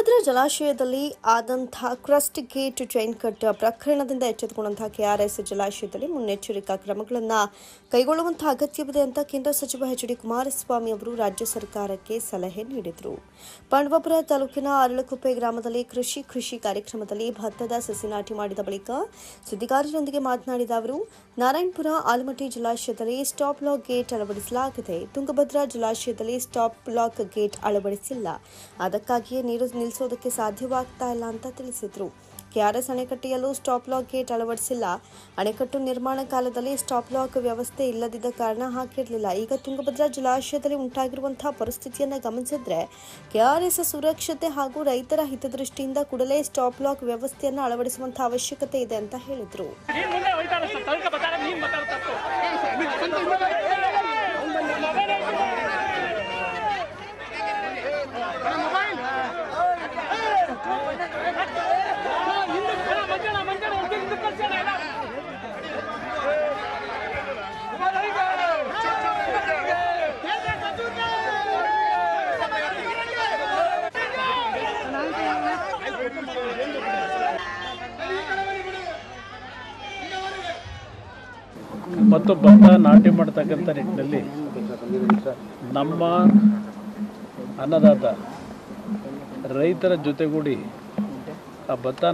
ತುಂಗಭದ್ರಾ ಜಲಾಶಯದಲ್ಲಿ ಆದಂತಹ crust gate train cut ಪ್ರಕರಣದಿಂದ ಎಚ್ಚೆತ್ತುಕೊಂಡಂತಹ ಕೆಆರ್ಎಸ್ ಜಲಾಶಯದಲ್ಲಿ ಮುನ್ನೆಚ್ಚರಿಕಾ ಕ್ರಮಗಳನ್ನು ಕೈಗೊಳ್ಳುವಂತಹ ಅಗತ್ಯವಿದೆ ಅಂತ ಕೇಂದ್ರ ಸಚಿವ ಎಚ್.ಡಿ. ಕುಮಾರಸ್ವಾಮಿ ಅವರು ರಾಜ್ಯ ಸರ್ಕಾರಕ್ಕೆ ಸಲಹೆ ನೀಡಿದರು. ಪಾಂಡವಪುರ ತಾಲೂಕಿನ ಅರಳಕುಪ್ಪೆ ಗ್ರಾಮದಲ್ಲಿ ಕೃಷಿ ಕಾರ್ಯಕ್ರಮದಲ್ಲಿ ಭತ್ತದ ಸಸಿ ನಾಟಿ ಮಾಡಿದ ಬಳಿಕ ಸುದ್ದಿಗಾರರೊಂದಿಗೆ ಮಾತನಾಡಿದ ಅವರು, ನಾರಾಯಣಪುರ ಆಲಮಟ್ಟಿ ಜಲಾಶಯದಲ್ಲಿ ಸ್ಟಾಪ್ ಲಾಕ್ ಗೇಟ್ ಅಳವಡಿಸಲಾಗಿದೆ. ತುಂಗಭದ್ರಾ ಜಲಾಶಯದಲ್ಲಿ ಸ್ಟಾಪ್ ಲಾಕ್ ಗೇಟ್ ಅಳವಡಿಸಿಲ್ಲ. ಅದಕ್ಕಾಗಿಯೇ ನೀರು ನಿಲ್ಲಿಸೋದಕ್ಕೆ ಸಾಧ್ಯವಾಗ್ತಾ ಇಲ್ಲ ಅಂತ ತಿಳಿಸಿದರು. ಕೆಆರ್ಎಸ್ ಅಣೆಕಟ್ಟೆಯಲ್ಲೂ ಸ್ಟಾಪ್ ಲಾಕ್ ಗೇಟ್ ಅಳವಡಿಸಿಲ್ಲ. ಅಣೆಕಟ್ಟು ನಿರ್ಮಾಣ ಕಾಲದಲ್ಲಿ ಸ್ಟಾಪ್ ಲಾಕ್ ವ್ಯವಸ್ಥೆ ಇಲ್ಲದಿದ್ದ ಕಾರಣ ಹಾಕಿರಲಿಲ್ಲ. ಈಗ ತುಂಗಭದ್ರಾ ಜಲಾಶಯದಲ್ಲಿ ಉಂಟಾಗಿರುವಂತಹ ಪರಿಸ್ಥಿತಿಯನ್ನು ಗಮನಿಸಿದ್ರೆ ಕೆಆರ್ಎಸ್ ಸುರಕ್ಷತೆ ಹಾಗೂ ರೈತರ ಹಿತದೃಷ್ಟಿಯಿಂದ ಕೂಡಲೇ ಸ್ಟಾಪ್ ಲಾಕ್ ವ್ಯವಸ್ಥೆಯನ್ನು ಅಳವಡಿಸುವಂತಹ ಅವಶ್ಯಕತೆ ಇದೆ ಅಂತ ಹೇಳಿದರು. ಮತ್ತು ಭತ್ತ ನಾಟಿ ಮಾಡ್ತಕ್ಕಂಥ ನಿಟ್ಟಿನಲ್ಲಿ ನಮ್ಮ ಅನ್ನದಾತ ರೈತರ ಜೊತೆಗೂಡಿ ಆ ಭತ್ತ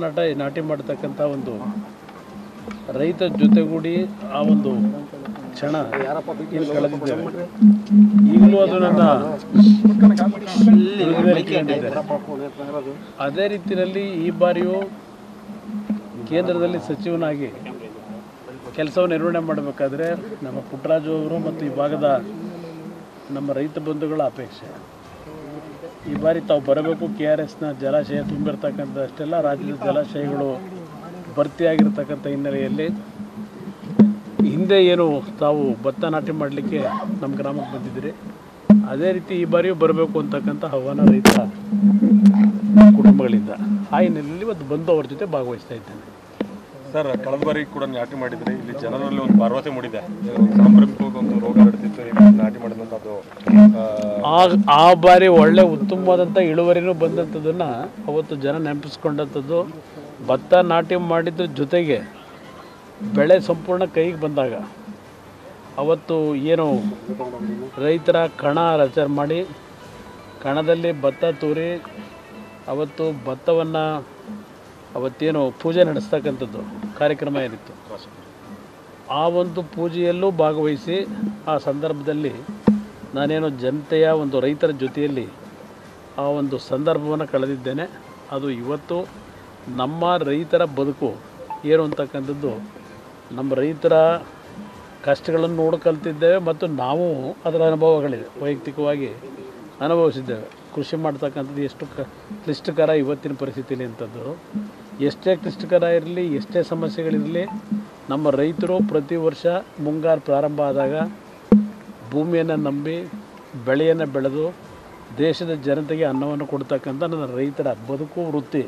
ನಾಟಿ ಮಾಡ್ತಕ್ಕಂಥ ಒಂದು ರೈತರ ಜೊತೆಗೂಡಿ ಆ ಒಂದು ಕ್ಷಣ ಏನು ಕಳೆದಿದ್ದೇವೆ. ಈಗಲೂ ಅದು ನನ್ನ ಅದೇ ರೀತಿಯಲ್ಲಿ ಈ ಬಾರಿಯೂ ಕೇಂದ್ರದಲ್ಲಿ ಸಚಿವನಾಗಿ ಕೆಲಸವನ್ನು ನಿರ್ವಹಣೆ ಮಾಡಬೇಕಾದ್ರೆ ನಮ್ಮ ಪುಟ್ಟರಾಜು ಅವರು ಮತ್ತು ಈ ಭಾಗದ ನಮ್ಮ ರೈತ ಬಂಧುಗಳ ಅಪೇಕ್ಷೆ ಈ ಬಾರಿ ತಾವು ಬರಬೇಕು. ಕೆಆರ್ಎಸ್ನ ಜಲಾಶಯ ತುಂಬಿರ್ತಕ್ಕಂಥಷ್ಟೆಲ್ಲ ರಾಜ್ಯದ ಜಲಾಶಯಗಳು ಭರ್ತಿಯಾಗಿರ್ತಕ್ಕಂಥ ಹಿನ್ನೆಲೆಯಲ್ಲಿ ಹಿಂದೆ ಏನು ತಾವು ಭತ್ತ ನಾಟಿ ಮಾಡಲಿಕ್ಕೆ ನಮ್ಮ ಗ್ರಾಮಕ್ಕೆ ಬಂದಿದ್ದೀರಿ, ಅದೇ ರೀತಿ ಈ ಬಾರಿಯೂ ಬರಬೇಕು ಅಂತಕ್ಕಂಥ ಆಹ್ವಾನ ರೈತ ಕುಟುಂಬಗಳಿಂದ ಆ ಹಿನ್ನೆಲೆಯಲ್ಲಿ ಇವತ್ತು ಬಂದು ಅವ್ರ ಜೊತೆ ಭಾಗವಹಿಸ್ತಾ ಇದ್ದೇನೆ. ಸರ್, ಕಳೆದ ಬಾರಿ ಕೂಡ ನಾಟಿ ಮಾಡಿದರೆ ಇಲ್ಲಿ ಜನರಲ್ಲಿ ಒಂದು ಭರವಸೆ ಮೂಡಿದೆ. ಸಾಂಕ್ರಾಮಿಕ ಒಂದು ರೋಗ ಹರಡ್ತಿತ್ತು ನಾಟಿ ಮಾಡಿದಂಥದ್ದು. ಆ ಬಾರಿ ಒಳ್ಳೆ ಉತ್ತಮವಾದಂಥ ಇಳುವರಿನೂ ಬಂದಂಥದ್ದನ್ನು ಅವತ್ತು ಜನ ನೆನಪಿಸ್ಕೊಂಡಂಥದ್ದು. ಭತ್ತ ನಾಟಿ ಮಾಡಿದ್ರ ಜೊತೆಗೆ ಬೆಳೆ ಸಂಪೂರ್ಣ ಕೈಗೆ ಬಂದಾಗ ಅವತ್ತು ಏನು ರೈತರ ಕಣ ರಚನೆ ಮಾಡಿ ಕಣದಲ್ಲಿ ಭತ್ತ ತೂರಿ ಅವತ್ತು ಭತ್ತವನ್ನು ಅವತ್ತೇನು ಪೂಜೆ ನಡೆಸ್ತಕ್ಕಂಥದ್ದು ಕಾರ್ಯಕ್ರಮ ಏನಿತ್ತು, ಆ ಒಂದು ಪೂಜೆಯಲ್ಲೂ ಭಾಗವಹಿಸಿ ಆ ಸಂದರ್ಭದಲ್ಲಿ ನಾನೇನು ಜನತೆಯ ಒಂದು ರೈತರ ಜೊತೆಯಲ್ಲಿ ಆ ಒಂದು ಸಂದರ್ಭವನ್ನು ಕಳೆದಿದ್ದೇನೆ. ಅದು ಇವತ್ತು ನಮ್ಮ ರೈತರ ಬದುಕು ಏನು ಅಂತಕ್ಕಂಥದ್ದು ನಮ್ಮ ರೈತರ ಕಷ್ಟಗಳನ್ನು ನೋಡಿ ಕಲ್ತಿದ್ದೇವೆ ಮತ್ತು ನಾವು ಅದರ ಅನುಭವಗಳಿದೆ, ವೈಯಕ್ತಿಕವಾಗಿ ಅನುಭವಿಸಿದ್ದೇವೆ. ಕೃಷಿ ಮಾಡ್ತಕ್ಕಂಥದ್ದು ಎಷ್ಟು ಕ್ಲಿಷ್ಟಕರ ಇವತ್ತಿನ ಪರಿಸ್ಥಿತಿಯಲ್ಲಿ ಅಂಥದ್ದು. ಎಷ್ಟೇ ಕ್ಲಿಷ್ಟಕರ ಇರಲಿ, ಎಷ್ಟೇ ಸಮಸ್ಯೆಗಳಿರಲಿ, ನಮ್ಮ ರೈತರು ಪ್ರತಿ ವರ್ಷ ಮುಂಗಾರು ಪ್ರಾರಂಭ ಆದಾಗ ಭೂಮಿಯನ್ನು ನಂಬಿ ಬೆಳೆಯನ್ನು ಬೆಳೆದು ದೇಶದ ಜನತೆಗೆ ಅನ್ನವನ್ನು ಕೊಡ್ತಕ್ಕಂಥ ನನ್ನ ರೈತರ ಬದುಕು ವೃತ್ತಿ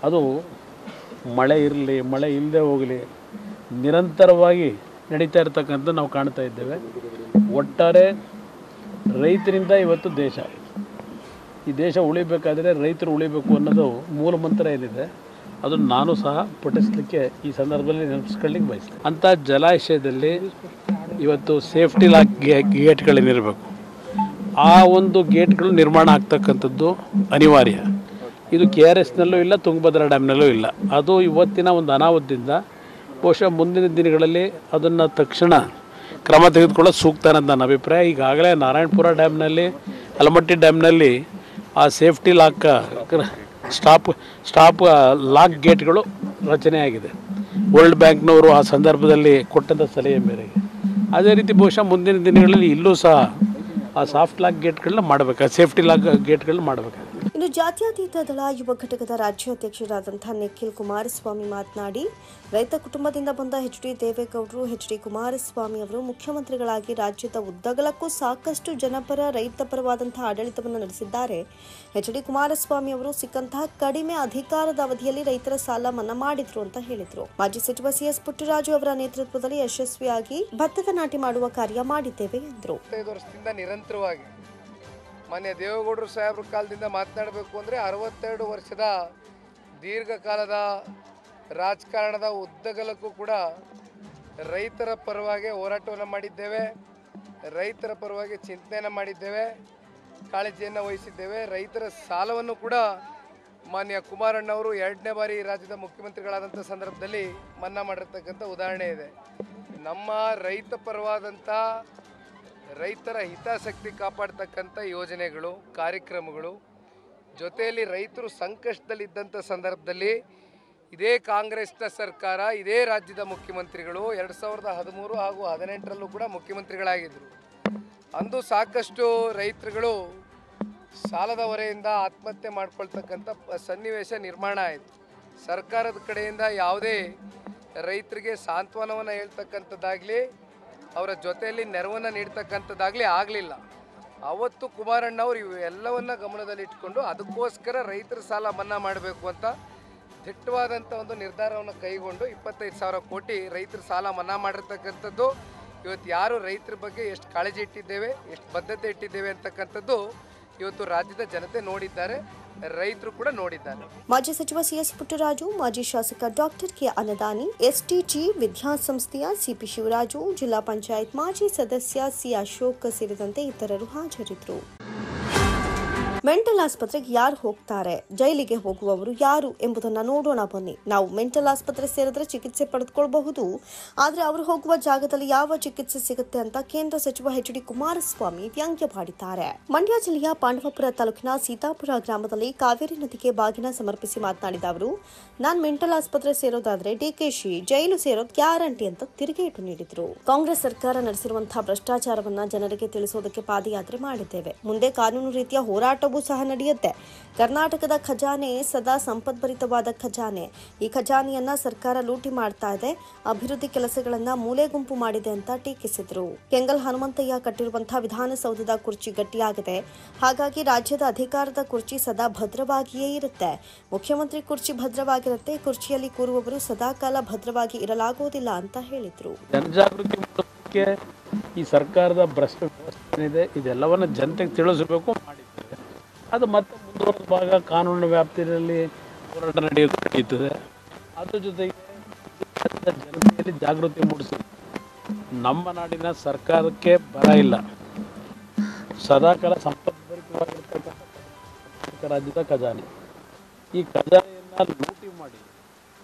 ಅದು ಮಳೆ ಇರಲಿ ಮಳೆ ಇಲ್ಲದೆ ಹೋಗಲಿ ನಿರಂತರವಾಗಿ ನಡೀತಾ ಇರ್ತಕ್ಕಂಥ ನಾವು ಕಾಣ್ತಾ ಇದ್ದೇವೆ. ಒಟ್ಟಾರೆ ರೈತರಿಂದ ಇವತ್ತು ದೇಶ, ಈ ದೇಶ ಉಳಿಬೇಕಾದರೆ ರೈತರು ಉಳಿಬೇಕು ಅನ್ನೋದು ಮೂಲ ಮಂತ್ರ ಏನಿದೆ ಅದನ್ನು ನಾನು ಸಹ ಪಠಿಸಲಿಕ್ಕೆ ಈ ಸಂದರ್ಭದಲ್ಲಿ ನೆನಪಿಸ್ಕೊಳ್ಳಿಕ್ಕೆ ಬಯಸ್ತೇನೆ. ಅಂಥ ಜಲಾಶಯದಲ್ಲಿ ಇವತ್ತು ಸೇಫ್ಟಿ ಲಾಕ್ ಗೇಟ್ಗಳೇನಿರಬೇಕು, ಆ ಒಂದು ಗೇಟ್ಗಳು ನಿರ್ಮಾಣ ಆಗ್ತಕ್ಕಂಥದ್ದು ಅನಿವಾರ್ಯ. ಇದು KRSನಲ್ಲೂ ಇಲ್ಲ, ತುಂಗಭದ್ರಾ ಡ್ಯಾಮ್ನಲ್ಲೂ ಇಲ್ಲ. ಅದು ಇವತ್ತಿನ ಒಂದು ಅನಾಹುತದಿಂದ ಬಹುಶಃ ಮುಂದಿನ ದಿನಗಳಲ್ಲಿ ಅದನ್ನು ತಕ್ಷಣ ಕ್ರಮ ತೆಗೆದುಕೊಳ್ಳೋದು ಸೂಕ್ತ ಅನ್ನೋದು ನನ್ನ ಅಭಿಪ್ರಾಯ. ಈಗಾಗಲೇ ನಾರಾಯಣಪುರ ಡ್ಯಾಮ್ನಲ್ಲಿ, ಆಲಮಟ್ಟಿ ಡ್ಯಾಮ್ನಲ್ಲಿ ಆ ಸೇಫ್ಟಿ ಲಾಕ್ ಸ್ಟಾಪ್ ಲಾಕ್ ಗೇಟ್ಗಳು ರಚನೆಯಾಗಿದೆ. ವರ್ಲ್ಡ್ ಬ್ಯಾಂಕ್ನವರು ಆ ಸಂದರ್ಭದಲ್ಲಿ ಕೊಟ್ಟಂಥ ಸಲಹೆ ಮೇರೆಗೆ ಅದೇ ರೀತಿ ಬಹುಶಃ ಮುಂದಿನ ದಿನಗಳಲ್ಲಿ ಇಲ್ಲೂ ಸಹ ಆ ಸಾಫ್ಟ್ ಲಾಕ್ ಗೇಟ್ಗಳನ್ನ ಮಾಡಬೇಕಾಗುತ್ತೆ, ಸೇಫ್ಟಿ ಲಾಕ್ ಗೇಟ್ಗಳನ್ನ ಮಾಡಬೇಕಾಗುತ್ತೆ. ಇನ್ನು ಜಾತ್ಯತೀತ ದಳ ಯುವ ಘಟಕದ ರಾಜ್ಯಾಧ್ಯಕ್ಷರಾದಂತಹ ನಿಖಿಲ್ ಕುಮಾರಸ್ವಾಮಿ ಮಾತನಾಡಿ, ರೈತ ಕುಟುಂಬದಿಂದ ಬಂದ ಎಚ್.ಡಿ. ದೇವೇಗೌಡರು, ಎಚ್.ಡಿ. ಕುಮಾರಸ್ವಾಮಿ ಅವರು ಮುಖ್ಯಮಂತ್ರಿಗಳಾಗಿ ರಾಜ್ಯದ ಉದ್ದಗಲಕ್ಕೂ ಸಾಕಷ್ಟು ಜನಪರ ರೈತಪರವಾದಂತಹ ಆಡಳಿತವನ್ನು ನಡೆಸಿದ್ದಾರೆ. ಎಚ್.ಡಿ. ಕುಮಾರಸ್ವಾಮಿ ಅವರು ಸಿಕ್ಕಂತಹ ಕಡಿಮೆ ಅಧಿಕಾರದ ಅವಧಿಯಲ್ಲಿ ರೈತರ ಸಾಲ ಮನ್ನಾ ಮಾಡಿದ್ರು ಅಂತ ಹೇಳಿದ್ರು. ಮಾಜಿ ಸಚಿವ ಸಿ.ಎಸ್. ಪುಟ್ಟರಾಜು ಅವರ ನೇತೃತ್ವದಲ್ಲಿ ಯಶಸ್ವಿಯಾಗಿ ಭತ್ತದ ನಾಟಿ ಮಾಡುವ ಕಾರ್ಯ ಮಾಡಿದ್ದೇವೆ ಎಂದರು. ವರ್ಷದಿಂದ ನಿರಂತರವಾಗಿ ಮಾನ್ಯ ದೇವೇಗೌಡರು ಸಾಹೇಬ್ರ ಕಾಲದಿಂದ ಮಾತನಾಡಬೇಕು ಅಂದರೆ 62 ವರ್ಷದ ದೀರ್ಘಕಾಲದ ರಾಜಕಾರಣದ ಉದ್ದಗಲಕ್ಕೂ ಕೂಡ ರೈತರ ಪರವಾಗಿ ಹೋರಾಟವನ್ನು ಮಾಡಿದ್ದೇವೆ, ರೈತರ ಪರವಾಗಿ ಚಿಂತನೆಯನ್ನು ಮಾಡಿದ್ದೇವೆ, ಕಾಳಜಿಯನ್ನು ವಹಿಸಿದ್ದೇವೆ. ರೈತರ ಸಾಲವನ್ನು ಕೂಡ ಮಾನ್ಯ ಕುಮಾರಣ್ಣವರು 2ನೇ ಬಾರಿ ರಾಜ್ಯದ ಮುಖ್ಯಮಂತ್ರಿಗಳಾದಂಥ ಸಂದರ್ಭದಲ್ಲಿ ಮನ್ನಾ ಮಾಡಿರ್ತಕ್ಕಂಥ ಉದಾಹರಣೆ ಇದೆ. ನಮ್ಮ ರೈತ ಪರವಾದಂಥ ರೈತರ ಹಿತಾಸಕ್ತಿ ಕಾಪಾಡ್ತಕ್ಕಂಥ ಯೋಜನೆಗಳು, ಕಾರ್ಯಕ್ರಮಗಳು, ಜೊತೆಯಲ್ಲಿ ರೈತರು ಸಂಕಷ್ಟದಲ್ಲಿದ್ದಂಥ ಸಂದರ್ಭದಲ್ಲಿ ಇದೇ ಕಾಂಗ್ರೆಸ್ನ ಸರ್ಕಾರ, ಇದೇ ರಾಜ್ಯದ ಮುಖ್ಯಮಂತ್ರಿಗಳು 2013 ಹಾಗೂ 2018ರಲ್ಲೂ ಕೂಡ ಮುಖ್ಯಮಂತ್ರಿಗಳಾಗಿದ್ದರು. ಅಂದು ಸಾಕಷ್ಟು ರೈತರುಗಳು ಸಾಲದ ಹೊರೆಯಿಂದ ಆತ್ಮಹತ್ಯೆ ಮಾಡ್ಕೊಳ್ತಕ್ಕಂಥ ಸನ್ನಿವೇಶ ನಿರ್ಮಾಣ ಆಯಿತು. ಸರ್ಕಾರದ ಕಡೆಯಿಂದ ಯಾವುದೇ ರೈತರಿಗೆ ಸಾಂತ್ವನವನ್ನು ಹೇಳ್ತಕ್ಕಂಥದ್ದಾಗಲಿ ಅವರ ಜೊತೆಯಲ್ಲಿ ನೆರವನ್ನು ನೀಡ್ತಕ್ಕಂಥದ್ದಾಗಲಿ ಆಗಲಿಲ್ಲ. ಅವತ್ತು ಕುಮಾರಣ್ಣವರು ಇವೆಲ್ಲವನ್ನು ಗಮನದಲ್ಲಿಟ್ಕೊಂಡು ಅದಕ್ಕೋಸ್ಕರ ರೈತರ ಸಾಲ ಮನ್ನಾ ಮಾಡಬೇಕು ಅಂತ ದಿಟ್ಟವಾದಂಥ ಒಂದು ನಿರ್ಧಾರವನ್ನು ಕೈಗೊಂಡು 25,000 ಕೋಟಿ ರೈತರ ಸಾಲ ಮನ್ನಾ ಮಾಡಿರ್ತಕ್ಕಂಥದ್ದು. ಇವತ್ತು ಯಾರು ರೈತರ ಬಗ್ಗೆ ಎಷ್ಟು ಕಾಳಜಿ ಇಟ್ಟಿದ್ದೇವೆ, ಎಷ್ಟು ಬದ್ಧತೆ ಇಟ್ಟಿದ್ದೇವೆ ಅಂತಕ್ಕಂಥದ್ದು ಇವತ್ತು ರಾಜ್ಯದ ಜನತೆ ನೋಡಿದ್ದಾರೆ, ರೈತರು ಕೂಡ ನೋಡಿದ್ದಾರೆ. ಮಾಜಿ ಸಚಿವ ಸಿಎಸ್ ಪುಟ್ಟರಾಜು, ಮಾಜಿ ಶಾಸಕ ಡಾಕ್ಟರ್ ಕೆ ಅನ್ನದಾನಿ, ಎಸ್ಟಿಜಿ ವಿದ್ಯಾಸಂಸ್ಥೆಯ ಸಿಪಿ ಶಿವರಾಜು, ಜಿಲ್ಲಾ ಪಂಚಾಯತ್ ಮಾಜಿ ಸದಸ್ಯ ಸಿ ಅಶೋಕ್ ಸೇರಿದಂತೆ ಇತರರು ಹಾಜರಿದ್ದರು. ಮೆಂಟಲ್ ಆಸ್ಪತ್ರೆಗೆ ಯಾರು ಹೋಗ್ತಾರೆ, ಜೈಲಿಗೆ ಹೋಗುವವರು ಯಾರು ಎಂಬುದನ್ನು ನೋಡೋಣ ಬನ್ನಿ. ನಾವು ಮೆಂಟಲ್ ಆಸ್ಪತ್ರೆ ಸೇರಿದ್ರೆ ಚಿಕಿತ್ಸೆ ಪಡೆದುಕೊಳ್ಳಬಹುದು, ಆದರೆ ಅವರು ಹೋಗುವ ಜಾಗದಲ್ಲಿ ಯಾವ ಚಿಕಿತ್ಸೆ ಸಿಗುತ್ತೆ ಅಂತ ಕೇಂದ್ರ ಸಚಿವ ಎಚ್ ಡಿ ಕುಮಾರಸ್ವಾಮಿ ವ್ಯಂಗ್ಯ ಮಾಡಿದ್ದಾರೆ. ಮಂಡ್ಯ ಜಿಲ್ಲೆಯ ಪಾಂಡವಪುರ ತಾಲೂಕಿನ ಸೀತಾಪುರ ಗ್ರಾಮದಲ್ಲಿ ಕಾವೇರಿ ನದಿಗೆ ಬಾಗಿನ ಸಮರ್ಪಿಸಿ ಮಾತನಾಡಿದ ಅವರು, ನಾನು ಮೆಂಟಲ್ ಆಸ್ಪತ್ರೆ ಸೇರೋದಾದ್ರೆ ಡಿಕೆಶಿ ಜೈಲು ಸೇರೋದು ಗ್ಯಾರಂಟಿ ಅಂತ ತಿರುಗೇಟು ನೀಡಿದ್ರು. ಕಾಂಗ್ರೆಸ್ ಸರ್ಕಾರ ನಡೆಸಿರುವಂತಹ ಭ್ರಷ್ಟಾಚಾರವನ್ನ ಜನರಿಗೆ ತಿಳಿಸೋದಕ್ಕೆ ಪಾದಯಾತ್ರೆ ಮಾಡಿದ್ದೇವೆ. ಮುಂದೆ ಕಾನೂನು ರೀತಿಯ ಹೋರಾಟ ಸಹ ನಡೆಯುತ್ತೆ. ಕರ್ನಾಟಕದ ಖಜಾನೆ ಸದಾ ಸಂಪದ್ಭರಿತವಾದ ಖಜಾನೆ. ಈ ಖಜಾನೆಯನ್ನ ಸರ್ಕಾರ ಲೂಟಿ ಮಾಡ್ತಾ ಇದೆ, ಅಭಿವೃದ್ಧಿ ಕೆಲಸಗಳನ್ನ ಮೂಲೆಗುಂಪು ಮಾಡಿದೆ ಅಂತ ಟೀಕಿಸಿದ್ರು. ಕೆಂಗಲ್ ಹನುಮಂತಯ್ಯ ಕಟ್ಟಿರುವಂತಹ ವಿಧಾನಸೌಧದ ಕುರ್ಚಿ ಗಟ್ಟಿಯಾಗಿದೆ, ಹಾಗಾಗಿ ರಾಜ್ಯದ ಅಧಿಕಾರದ ಕುರ್ಚಿ ಸದಾ ಭದ್ರವಾಗಿಯೇ ಇರುತ್ತೆ. ಮುಖ್ಯಮಂತ್ರಿ ಕುರ್ಚಿ ಭದ್ರವಾಗಿರುತ್ತೆ, ಕುರ್ಚಿಯಲ್ಲಿ ಕೂರುವವರು ಸದಾಕಾಲ ಭದ್ರವಾಗಿ ಇರಲಾಗುವುದಿಲ್ಲ ಅಂತ ಹೇಳಿದ್ರು. ಜನಜಾಗೃತಿ ಮಾಡೋದಕ್ಕೆ ಈ ಸರ್ಕಾರದ ಭ್ರಷ್ಟ ವ್ಯವಸ್ಥೆ ಏನಿದೆ ಇದೆಲ್ಲವನ್ನ ಜನತೆಗೆ ತಿಳಿಸಬೇಕು ಮಾಡಿದ್ದೇವೆ. ಅದು ಮತ್ತೆ ಮುಂದುವರೆದ ಭಾಗ ಕಾನೂನಿನ ವ್ಯಾಪ್ತಿಯಲ್ಲಿ ಹೋರಾಟ ನಡೆಯುತ್ತದೆ. ಅದ್ರ ಜೊತೆಗೆ ಜನತೆಯಲ್ಲಿ ಜಾಗೃತಿ ಮೂಡಿಸಿ ನಮ್ಮ ನಾಡಿನ ಸರ್ಕಾರಕ್ಕೆ ಬರ ಇಲ್ಲ, ಸದಾಕಾಲ ಸಂಪದ್ಭರಿತವಾಗಿರ್ತಕ್ಕಂಥ ರಾಜ್ಯದ ಖಜಾನೆ. ಈ ಖಜಾನೆಯನ್ನು ಲೂಟಿ ಮಾಡಿ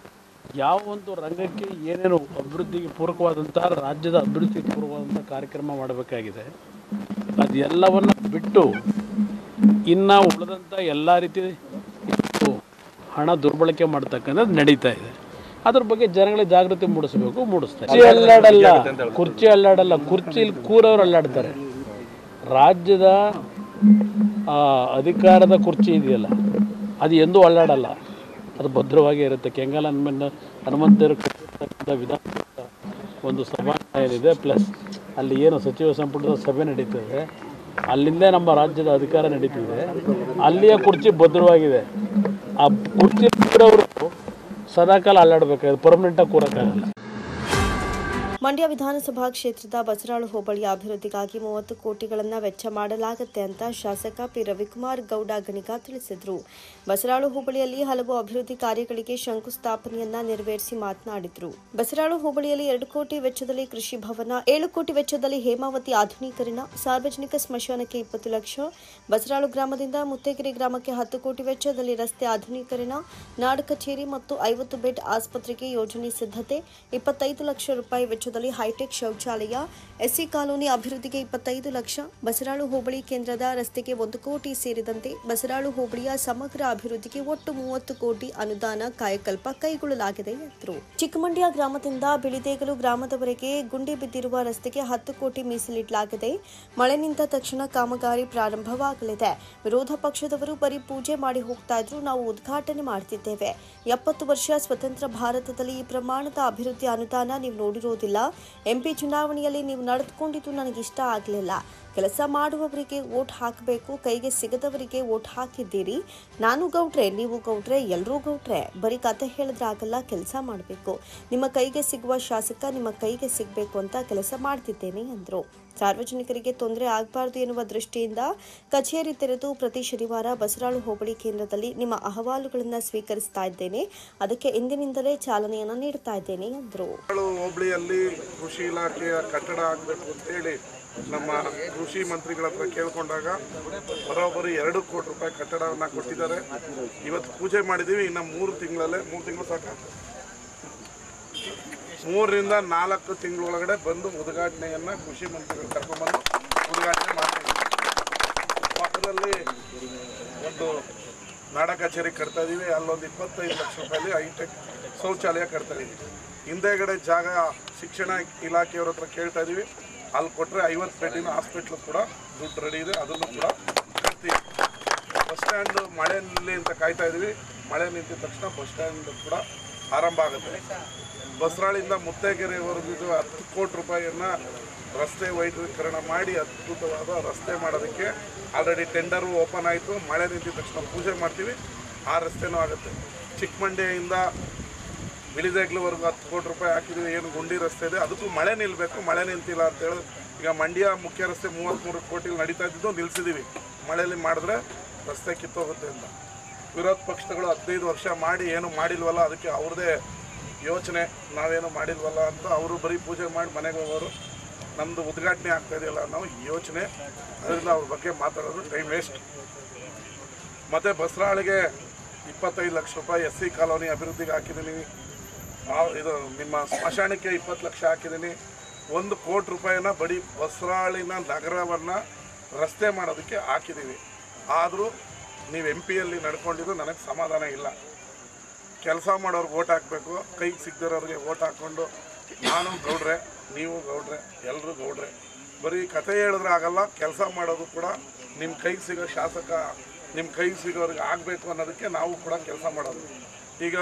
ಯಾವ ಒಂದು ರಂಗಕ್ಕೆ ಏನೇನು ಅಭಿವೃದ್ಧಿಗೆ ಪೂರಕವಾದಂಥ ರಾಜ್ಯದ ಅಭಿವೃದ್ಧಿಗೆ ಪೂರಕವಾದಂಥ ಕಾರ್ಯಕ್ರಮ ಮಾಡಬೇಕಾಗಿದೆ, ಅದೆಲ್ಲವನ್ನು ಬಿಟ್ಟು ಇನ್ನು ಉಳಿದಂಥ ಎಲ್ಲ ರೀತಿ ಹಣ ದುರ್ಬಳಕೆ ಮಾಡ್ತಕ್ಕಂಥದ್ದು ನಡೀತಾ ಇದೆ. ಅದ್ರ ಬಗ್ಗೆ ಜನಗಳಿಗೆ ಜಾಗೃತಿ ಮೂಡಿಸಬೇಕು, ಮೂಡಿಸ್ತಾರೆ. ಕುರ್ಚಿ ಅಲ್ಲಾಡಲ್ಲ, ಕುರ್ಚಿಲಿ ಕೂರವ್ರು ಅಲ್ಲಾಡ್ತಾರೆ. ರಾಜ್ಯದ ಅಧಿಕಾರದ ಕುರ್ಚಿ ಇದೆಯಲ್ಲ ಅದು ಎಂದೂ ಅಲ್ಲಾಡಲ್ಲ, ಅದು ಭದ್ರವಾಗಿ ಇರುತ್ತೆ. ಕೆಂಗಲ್ ಹನುಮಂತರು ವಿಧಾನಸೌಧ ಒಂದು ಸಭಾಂಗಣ ಇದೆ, ಪ್ಲಸ್ ಅಲ್ಲಿ ಏನು ಸಚಿವ ಸಂಪುಟದ ಸಭೆ ನಡೀತದೆ, ಅಲ್ಲಿಂದೇ ನಮ್ಮ ರಾಜ್ಯದ ಅಧಿಕಾರ ನಡೀತಿದೆ. ಅಲ್ಲಿಯ ಕುರ್ಚಿ ಭದ್ರವಾಗಿದೆ. ಆ ಕುರ್ಚಿ ಕೂರವರು ಸದಾಕಾಲ ಅಲ್ಲಾಡಬೇಕಾಗಿದೆ, ಪರ್ಮನೆಂಟಾಗಿ ಕೂರಕ್ಕಾಗಲ್ಲ. ಮಂಡ್ಯ ವಿಧಾನಸಭಾ ಕ್ಷೇತ್ರದ ಬಸರಾಳು ಹೋಬಳಿಯ ಅಭಿವೃದ್ಧಿಗಾಗಿ 30 ಕೋಟಿಗಳನ್ನು ವೆಚ್ಚ ಮಾಡಲಾಗುತ್ತೆ ಅಂತ ಶಾಸಕ ಪಿ ರವಿಕುಮಾರ್ ಗೌಡ ಗಣಿಗ ತಿಳಿಸಿದರು. ಬಸರಾಳು ಹೋಬಳಿಯಲ್ಲಿ ಹಲವು ಅಭಿವೃದ್ಧಿ ಕಾರ್ಯಗಳಿಗೆ ಶಂಕುಸ್ಥಾಪನೆಯನ್ನ ನೆರವೇರಿಸಿ ಮಾತನಾಡಿದರು. ಬಸರಾಳು ಹೋಬಳಿಯಲ್ಲಿ 2 ಕೋಟಿ ವೆಚ್ಚದಲ್ಲಿ ಕೃಷಿ ಭವನ, 7 ಕೋಟಿ ವೆಚ್ಚದಲ್ಲಿ ಹೇಮಾವತಿ ಆಧುನೀಕರಣ, ಸಾರ್ವಜನಿಕ ಸ್ಮಶಾನಕ್ಕೆ 20 ಲಕ್ಷ, ಬಸರಾಳು ಗ್ರಾಮದಿಂದ ಮುತ್ತೇಗೆರೆ ಗ್ರಾಮಕ್ಕೆ 10 ಕೋಟಿ ವೆಚ್ಚದಲ್ಲಿ ರಸ್ತೆ ಆಧುನೀಕರಣ, ನಾಡ ಕಚೇರಿ ಮತ್ತು 50 ಬೆಡ್ ಆಸ್ಪತ್ರೆಗೆ ಯೋಜನೆ ಸಿದ್ಧತೆ, 25 ಲಕ್ಷ ರೂಪಾಯಿ ವೆಚ್ಚದಲ್ಲಿ ಹೈಟೆಕ್ ಶೌಚಾಲಯ, ಎಸ್ಸಿ ಕಾಲೋನಿ ಅಭಿವೃದ್ಧಿಗೆ 25 ಲಕ್ಷ, ಬಸರಾಳು ಹೋಬಳಿ ಕೇಂದ್ರದ ರಸ್ತೆಗೆ 1 ಕೋಟಿ ಸೇರಿದಂತೆ ಬಸರಾಳು ಹೋಬಳಿಯ ಸಮಗ್ರ ಅಭಿವೃದ್ಧಿಗೆ ಒಟ್ಟು 30 ಕೋಟಿ ಅನುದಾನ ಕಾಯಕಲ್ಪ ಕೈಗೊಳ್ಳಲಾಗಿದೆ ಎಂದರು. ಚಿಕ್ಕಮಂಡ್ಯ ಗ್ರಾಮದಿಂದ ಬಿಳಿದೇಗಲು ಗ್ರಾಮದವರೆಗೆ ಗುಂಡಿ ಬಿದ್ದಿರುವ ರಸ್ತೆಗೆ 10 ಕೋಟಿ ಮೀಸಲಿಡಲಾಗಿದೆ. ಮಳೆ ನಿಂತ ತಕ್ಷಣ ಕಾಮಗಾರಿ ಪ್ರಾರಂಭವಾಗಲಿದೆ. ವಿರೋಧ ಪಕ್ಷದವರು ಬರೀ ಪೂಜೆ ಮಾಡಿ ಹೋಗ್ತಾ ಇದ್ರು, ನಾವು ಉದ್ಘಾಟನೆ ಮಾಡ್ತಿದ್ದೇವೆ. 70 ವರ್ಷ ಸ್ವತಂತ್ರ ಭಾರತದಲ್ಲಿ ಈ ಪ್ರಮಾಣದ ಅಭಿವೃದ್ಧಿ ಅನುದಾನ ನೀವು ನೋಡಿರೋದಿಲ್ಲ. ಎಂಪಿ ಚುನಾವಣೆಯಲ್ಲಿ ನೀವು ನಡೆದುಕೊಂಡಿದ್ದು ನನಗಿಷ್ಟ ಆಗಲಿಲ್ಲ. ಕೆಲಸ ಮಾಡುವವರಿಗೆ ವೋಟ್ ಹಾಕಬೇಕು, ಕೈಗೆ ಸಿಗದವರಿಗೆ ವೋಟ್ ಹಾಕಿದ್ದೀರಿ. ನಾನು ಗೌಡ್ರೆ, ನೀವು ಗೌಡ್ರೆ, ಎಲ್ಲರೂ ಗೌಡ್ರೆ. ಬರೀ ಕತೆ ಹೇಳಿದ್ರೆ ಆಗಲ್ಲ, ಕೆಲಸ ಮಾಡಬೇಕು. ನಿಮ್ಮ ಕೈಗೆ ಸಿಗುವ ಶಾಸಕ ನಿಮ್ಮ ಕೈಗೆ ಸಿಗಬೇಕು ಅಂತ ಕೆಲಸ ಮಾಡ್ತಿದ್ದೇನೆ ಎಂದರು. ಸಾರ್ವಜನಿಕರಿಗೆ ತೊಂದರೆ ಆಗಬಾರದು ಎನ್ನುವ ದೃಷ್ಟಿಯಿಂದ ಕಚೇರಿ ತೆರೆದು ಪ್ರತಿ ಶನಿವಾರ ಬಸರಾಳು ಹೋಬಳಿ ಕೇಂದ್ರದಲ್ಲಿ ನಿಮ್ಮ ಅಹವಾಲುಗಳನ್ನು ಸ್ವೀಕರಿಸ್ತಾ ಇದ್ದೇನೆ. ಅದಕ್ಕೆ ಇಂದಿನಿಂದಲೇ ಚಾಲನೆಯನ್ನು ನೀಡುತ್ತಾ ಇದ್ದೇನೆ ಎಂದರು. ಹೋಬಳಿಯಲ್ಲಿ ಕೃಷಿ ಇಲಾಖೆಯ ಕಟ್ಟಡ ಆಗಬೇಕು ಅಂತೇಳಿ ನಮ್ಮ ಕೃಷಿ ಮಂತ್ರಿಗಳ ಹತ್ರ ಕೇಳ್ಕೊಂಡಾಗ ಬರೋಬ್ಬರಿ 2 ಕೋಟಿ ರೂಪಾಯಿ ಕಟ್ಟಡವನ್ನು ಕೊಟ್ಟಿದ್ದಾರೆ. ಇವತ್ತು ಪೂಜೆ ಮಾಡಿದ್ದೀವಿ. ಇನ್ನು 3 ತಿಂಗಳು ಸಾಕು, 3 ರಿಂದ 4 ತಿಂಗಳೊಳಗಡೆ ಬಂದು ಉದ್ಘಾಟನೆಯನ್ನು ಕೃಷಿ ಮಂತ್ರಿಗಳು ಕರ್ಕೊಂಡ್ಬಂದು ಉದ್ಘಾಟನೆ ಮಾಡ್ತೀವಿ. ಪಕ್ಕದಲ್ಲಿ ಒಂದು ನಾಡ ಕಚೇರಿ ಕಟ್ತಾ ಇದ್ದೀವಿ. ಅಲ್ಲೊಂದು 25 ಲಕ್ಷ ರೂಪಾಯಿ ಹೈಟೆಕ್ ಶೌಚಾಲಯ ಕಟ್ತಾ ಇದ್ದೀವಿ. ಹಿಂದೆಗಡೆ ಜಾಗ ಶಿಕ್ಷಣ ಇಲಾಖೆಯವ್ರ ಹತ್ರ ಕೇಳ್ತಾ ಇದ್ದೀವಿ. ಅಲ್ಲಿ ಕೊಟ್ಟರೆ 50 ಬೆಡ್ಡಿನ ಹಾಸ್ಪಿಟ್ಲು ಕೂಡ ದುಡ್ಡು ರೆಡಿ ಇದೆ, ಅದನ್ನು ಕೂಡ ಕಟ್ತೀವಿ. ಬಸ್ ಸ್ಟ್ಯಾಂಡು ಮಳೆ ನಿಲ್ಲಿ ಅಂತ ಕಾಯ್ತಾ ಇದ್ದೀವಿ. ಮಳೆ ನಿಂತಿದ ತಕ್ಷಣ ಬಸ್ ಸ್ಟ್ಯಾಂಡ್ ಕೂಡ ಆರಂಭ ಆಗುತ್ತೆ. ಬಸರಾಳಿಂದ ಮುತ್ತೇಗೆರೆವರೆಗೂ 10 ಕೋಟಿ ರೂಪಾಯಿಯನ್ನು ರಸ್ತೆ ವೈದ್ಯೀಕರಣ ಮಾಡಿ ಅದ್ಭುತವಾದ ರಸ್ತೆ ಮಾಡೋದಕ್ಕೆ ಆಲ್ರೆಡಿ ಟೆಂಡರು ಓಪನ್ ಆಯಿತು. ಮಳೆ ನಿಂತಿದ ತಕ್ಷಣ ಪೂಜೆ ಮಾಡ್ತೀವಿ, ಆ ರಸ್ತೆನೂ ಆಗುತ್ತೆ. ಚಿಕ್ಕಮಂಡ್ಯದಿಂದ ಬಿಳಿದೇಗ್ಲವರೆಗೂ 10 ಕೋಟಿ ರೂಪಾಯಿ ಹಾಕಿದ್ದೀವಿ. ಏನು ಗುಂಡಿ ರಸ್ತೆ ಇದೆ, ಅದಕ್ಕೂ ಮಳೆ ನಿಲ್ಲಬೇಕು. ಮಳೆ ನಿಂತಿಲ್ಲ ಅಂತೇಳಿ ಈಗ ಮಂಡ್ಯ ಮುಖ್ಯ ರಸ್ತೆ 33 ಕೋಟಿಲಿ ನಡೀತಾ ಇದ್ದಿದ್ದು ನಿಲ್ಲಿಸಿದ್ದೀವಿ. ಮಳೆಯಲ್ಲಿ ಮಾಡಿದ್ರೆ ರಸ್ತೆ ಕಿತ್ತೋಗುತ್ತೆ ಅಂತ. ವಿರೋಧ ಪಕ್ಷಗಳು 15 ವರ್ಷ ಮಾಡಿ ಏನು ಮಾಡಿಲ್ವಲ್ಲ, ಅದಕ್ಕೆ ಅವ್ರದ್ದೇ ಯೋಚನೆ, ನಾವೇನು ಮಾಡಿಲ್ವಲ್ಲ ಅಂತ ಅವರು ಬರೀ ಪೂಜೆ ಮಾಡಿ ಮನೆಗೆ ಹೋಗೋರು. ನಮ್ಮದು ಉದ್ಘಾಟನೆ ಆಗ್ತಾಯಿದೆಯಲ್ಲ ನಾವು ಯೋಚನೆ, ಅದರಿಂದ ಅವ್ರ ಬಗ್ಗೆ ಮಾತಾಡೋದು ಟೈಮ್ ವೇಸ್ಟ್. ಮತ್ತು ಬಸರಾಳಿಗೆ 25 ಲಕ್ಷ ರೂಪಾಯಿ SC ಕಾಲೋನಿ ಅಭಿವೃದ್ಧಿಗೆ ಹಾಕಿದ್ದೀನಿ. ಇದು ನಿಮ್ಮ ಸ್ಮಶಾನಕ್ಕೆ 20 ಲಕ್ಷ ಹಾಕಿದ್ದೀನಿ. 1 ಕೋಟಿ ರೂಪಾಯಿನ ಬರೀ ಬಸರಾಳಿನ ನಗರವನ್ನು ರಸ್ತೆ ಮಾಡೋದಕ್ಕೆ ಹಾಕಿದ್ದೀವಿ. ಆದರೂ ನೀವು MP ನಡ್ಕೊಂಡಿದ್ದು ನನಗೆ ಸಮಾಧಾನ ಇಲ್ಲ. ಕೆಲಸ ಮಾಡೋರ್ಗೆ ಓಟ್ ಹಾಕಬೇಕು, ಕೈಗೆ ಸಿಗದಿರೋರಿಗೆ ಓಟ್ ಹಾಕ್ಕೊಂಡು ನಾನು ಗೌಡ್ರೆ, ನೀವು ಗೌಡ್ರೆ, ಎಲ್ಲರೂ ಗೌಡ್ರೆ. ಬರೀ ಕತೆ ಹೇಳಿದ್ರೆ ಆಗಲ್ಲ, ಕೆಲಸ ಮಾಡೋದು ಕೂಡ ನಿಮ್ಮ ಕೈಗೆ ಸಿಗೋ ಶಾಸಕ ನಿಮ್ಮ ಕೈಗೆ ಸಿಗೋರಿಗೆ ಆಗಬೇಕು ಅನ್ನೋದಕ್ಕೆ ನಾವು ಕೂಡ ಕೆಲಸ ಮಾಡೋದು. ಈಗ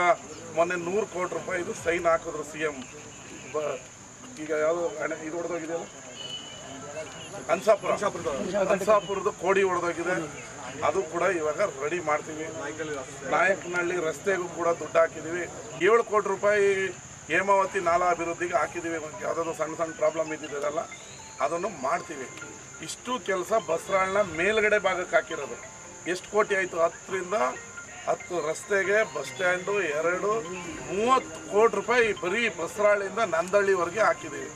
ಮೊನ್ನೆ 100 ಕೋಟಿ ರೂಪಾಯಿದು ಸೈನ್ ಹಾಕಿದ್ರು CM. ಈಗ ಯಾವುದು ಇದು ಹೊಡೆದೋಗಿದೆಯಲ್ಲ, ಹಂಸಾಪುರದ್ದು ಕೋಡಿ ಹೊಡೆದೋಗಿದೆ. ಅದು ಕೂಡ ಇವಾಗ ರೆಡಿ ಮಾಡ್ತೀವಿ. ನಾಯಕನಹಳ್ಳಿ ರಸ್ತೆಗೂ ಕೂಡ ದುಡ್ಡು ಹಾಕಿದ್ದೀವಿ. 7 ಕೋಟಿ ರೂಪಾಯಿ ಹೇಮಾವತಿ ನಾಲಾ ಅಭಿವೃದ್ಧಿಗೆ ಹಾಕಿದ್ದೀವಿ. ಯಾವುದಾದ್ರು ಸಣ್ಣ ಪ್ರಾಬ್ಲಮ್ ಇದ್ದಿದ್ದಲ್ಲ, ಅದನ್ನು ಮಾಡ್ತೀವಿ. ಇಷ್ಟು ಕೆಲಸ ಬಸರಾಳನ್ನ ಮೇಲ್ಗಡೆ ಭಾಗಕ್ಕೆ ಹಾಕಿರೋದು. ಎಷ್ಟು ಕೋಟಿ ಆಯಿತು? 10 ರಿಂದ 10 ರಸ್ತೆಗೆ, ಬಸ್ ಸ್ಟ್ಯಾಂಡು 2, 30 ಕೋಟಿ ರೂಪಾಯಿ ಬರೀ ಬಸರಾಳಿಂದ ನಂದಳ್ಳಿವರೆಗೆ ಹಾಕಿದ್ದೀವಿ.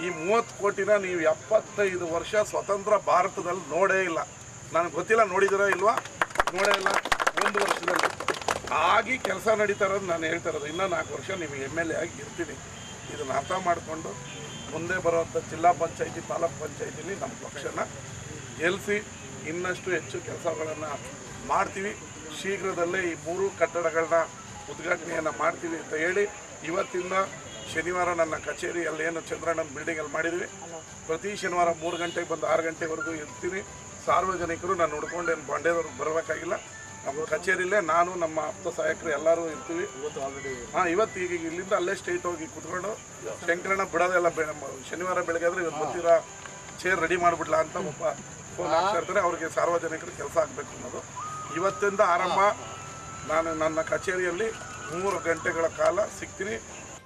ಈ 30 ಕೋಟಿನ ನೀವು 75 ವರ್ಷ ಸ್ವತಂತ್ರ ಭಾರತದಲ್ಲಿ ನೋಡೇ ಇಲ್ಲ. ನನಗೆ ಗೊತ್ತಿಲ್ಲ, ನೋಡಿದಿರೋ ಇಲ್ವಾ? ನೋಡೇ ಇಲ್ಲ. 1 ವರ್ಷದಲ್ಲಿ ಆಗಿ ಕೆಲಸ ನಡೀತಾ ಇರೋದು ನಾನು ಹೇಳ್ತಾ ಇರೋದು. ಇನ್ನೂ 4 ವರ್ಷ ನಿಮಗೆ MLA ಆಗಿ ಇರ್ತೀನಿ. ಇದನ್ನು ಅರ್ಥ ಮಾಡಿಕೊಂಡು ಮುಂದೆ ಬರುವಂಥ ಜಿಲ್ಲಾ ಪಂಚಾಯಿತಿ, ತಾಲೂಕು ಪಂಚಾಯಿತಿಲಿ ನಮ್ಮ ಪಕ್ಷನ ಗೆಲ್ಲಿಸಿ ಇನ್ನಷ್ಟು ಹೆಚ್ಚು ಕೆಲಸಗಳನ್ನು ಮಾಡ್ತೀವಿ. ಶೀಘ್ರದಲ್ಲೇ ಈ 3 ಕಟ್ಟಡಗಳನ್ನ ಉದ್ಘಾಟನೆಯನ್ನು ಮಾಡ್ತೀವಿ ಅಂತ ಹೇಳಿ, ಇವತ್ತಿಂದ ಶನಿವಾರ ನನ್ನ ಕಚೇರಿಯಲ್ಲಿ ಏನು ಚಂದ್ರಣ್ಣನ ಬಿಲ್ಡಿಂಗಲ್ಲಿ ಮಾಡಿದ್ವಿ, ಪ್ರತಿ ಶನಿವಾರ 3 ಗಂಟೆಗೆ ಬಂದು 6 ಗಂಟೆವರೆಗೂ ಇರ್ತೀನಿ. ಸಾರ್ವಜನಿಕರು ನಾನು ನೋಡ್ಕೊಂಡೇನು ಬಂಡೇದವ್ರಿಗೆ ಬರಬೇಕಾಗಿಲ್ಲ. ನಮ್ಮ ಕಚೇರಿಯಲ್ಲೇ ನಾನು, ನಮ್ಮ ಆಪ್ತ ಸಹಾಯಕರು ಎಲ್ಲರೂ ಇರ್ತೀವಿ. ಇವತ್ತು ಈಗ ಇಲ್ಲಿಂದ ಅಲ್ಲೇ ಸ್ಟೇಟ್ ಹೋಗಿ ಕುತ್ಕೊಂಡು ಶಂಕರಣ್ಣ ಬಿಡೋದೆಲ್ಲ ಶನಿವಾರ ಬೆಳಗ್ಗೆ ಆದರೆ ಇವತ್ತು ಬರ್ತೀರಾ, ಚೇರ್ ರೆಡಿ ಮಾಡಿಬಿಡ್ಲಾ ಅಂತ ಒಬ್ಬ ಫೋನ್ ಹಾಕ್ತಾ ಇರ್ತಾರೆ. ಅವ್ರಿಗೆ ಸಾರ್ವಜನಿಕರು ಕೆಲಸ ಆಗಬೇಕು ಅನ್ನೋದು ಇವತ್ತಿಂದ ಆರಂಭ. ನಾನು ನನ್ನ ಕಚೇರಿಯಲ್ಲಿ 3 ಗಂಟೆಗಳ ಕಾಲ ಸಿಗ್ತೀನಿ.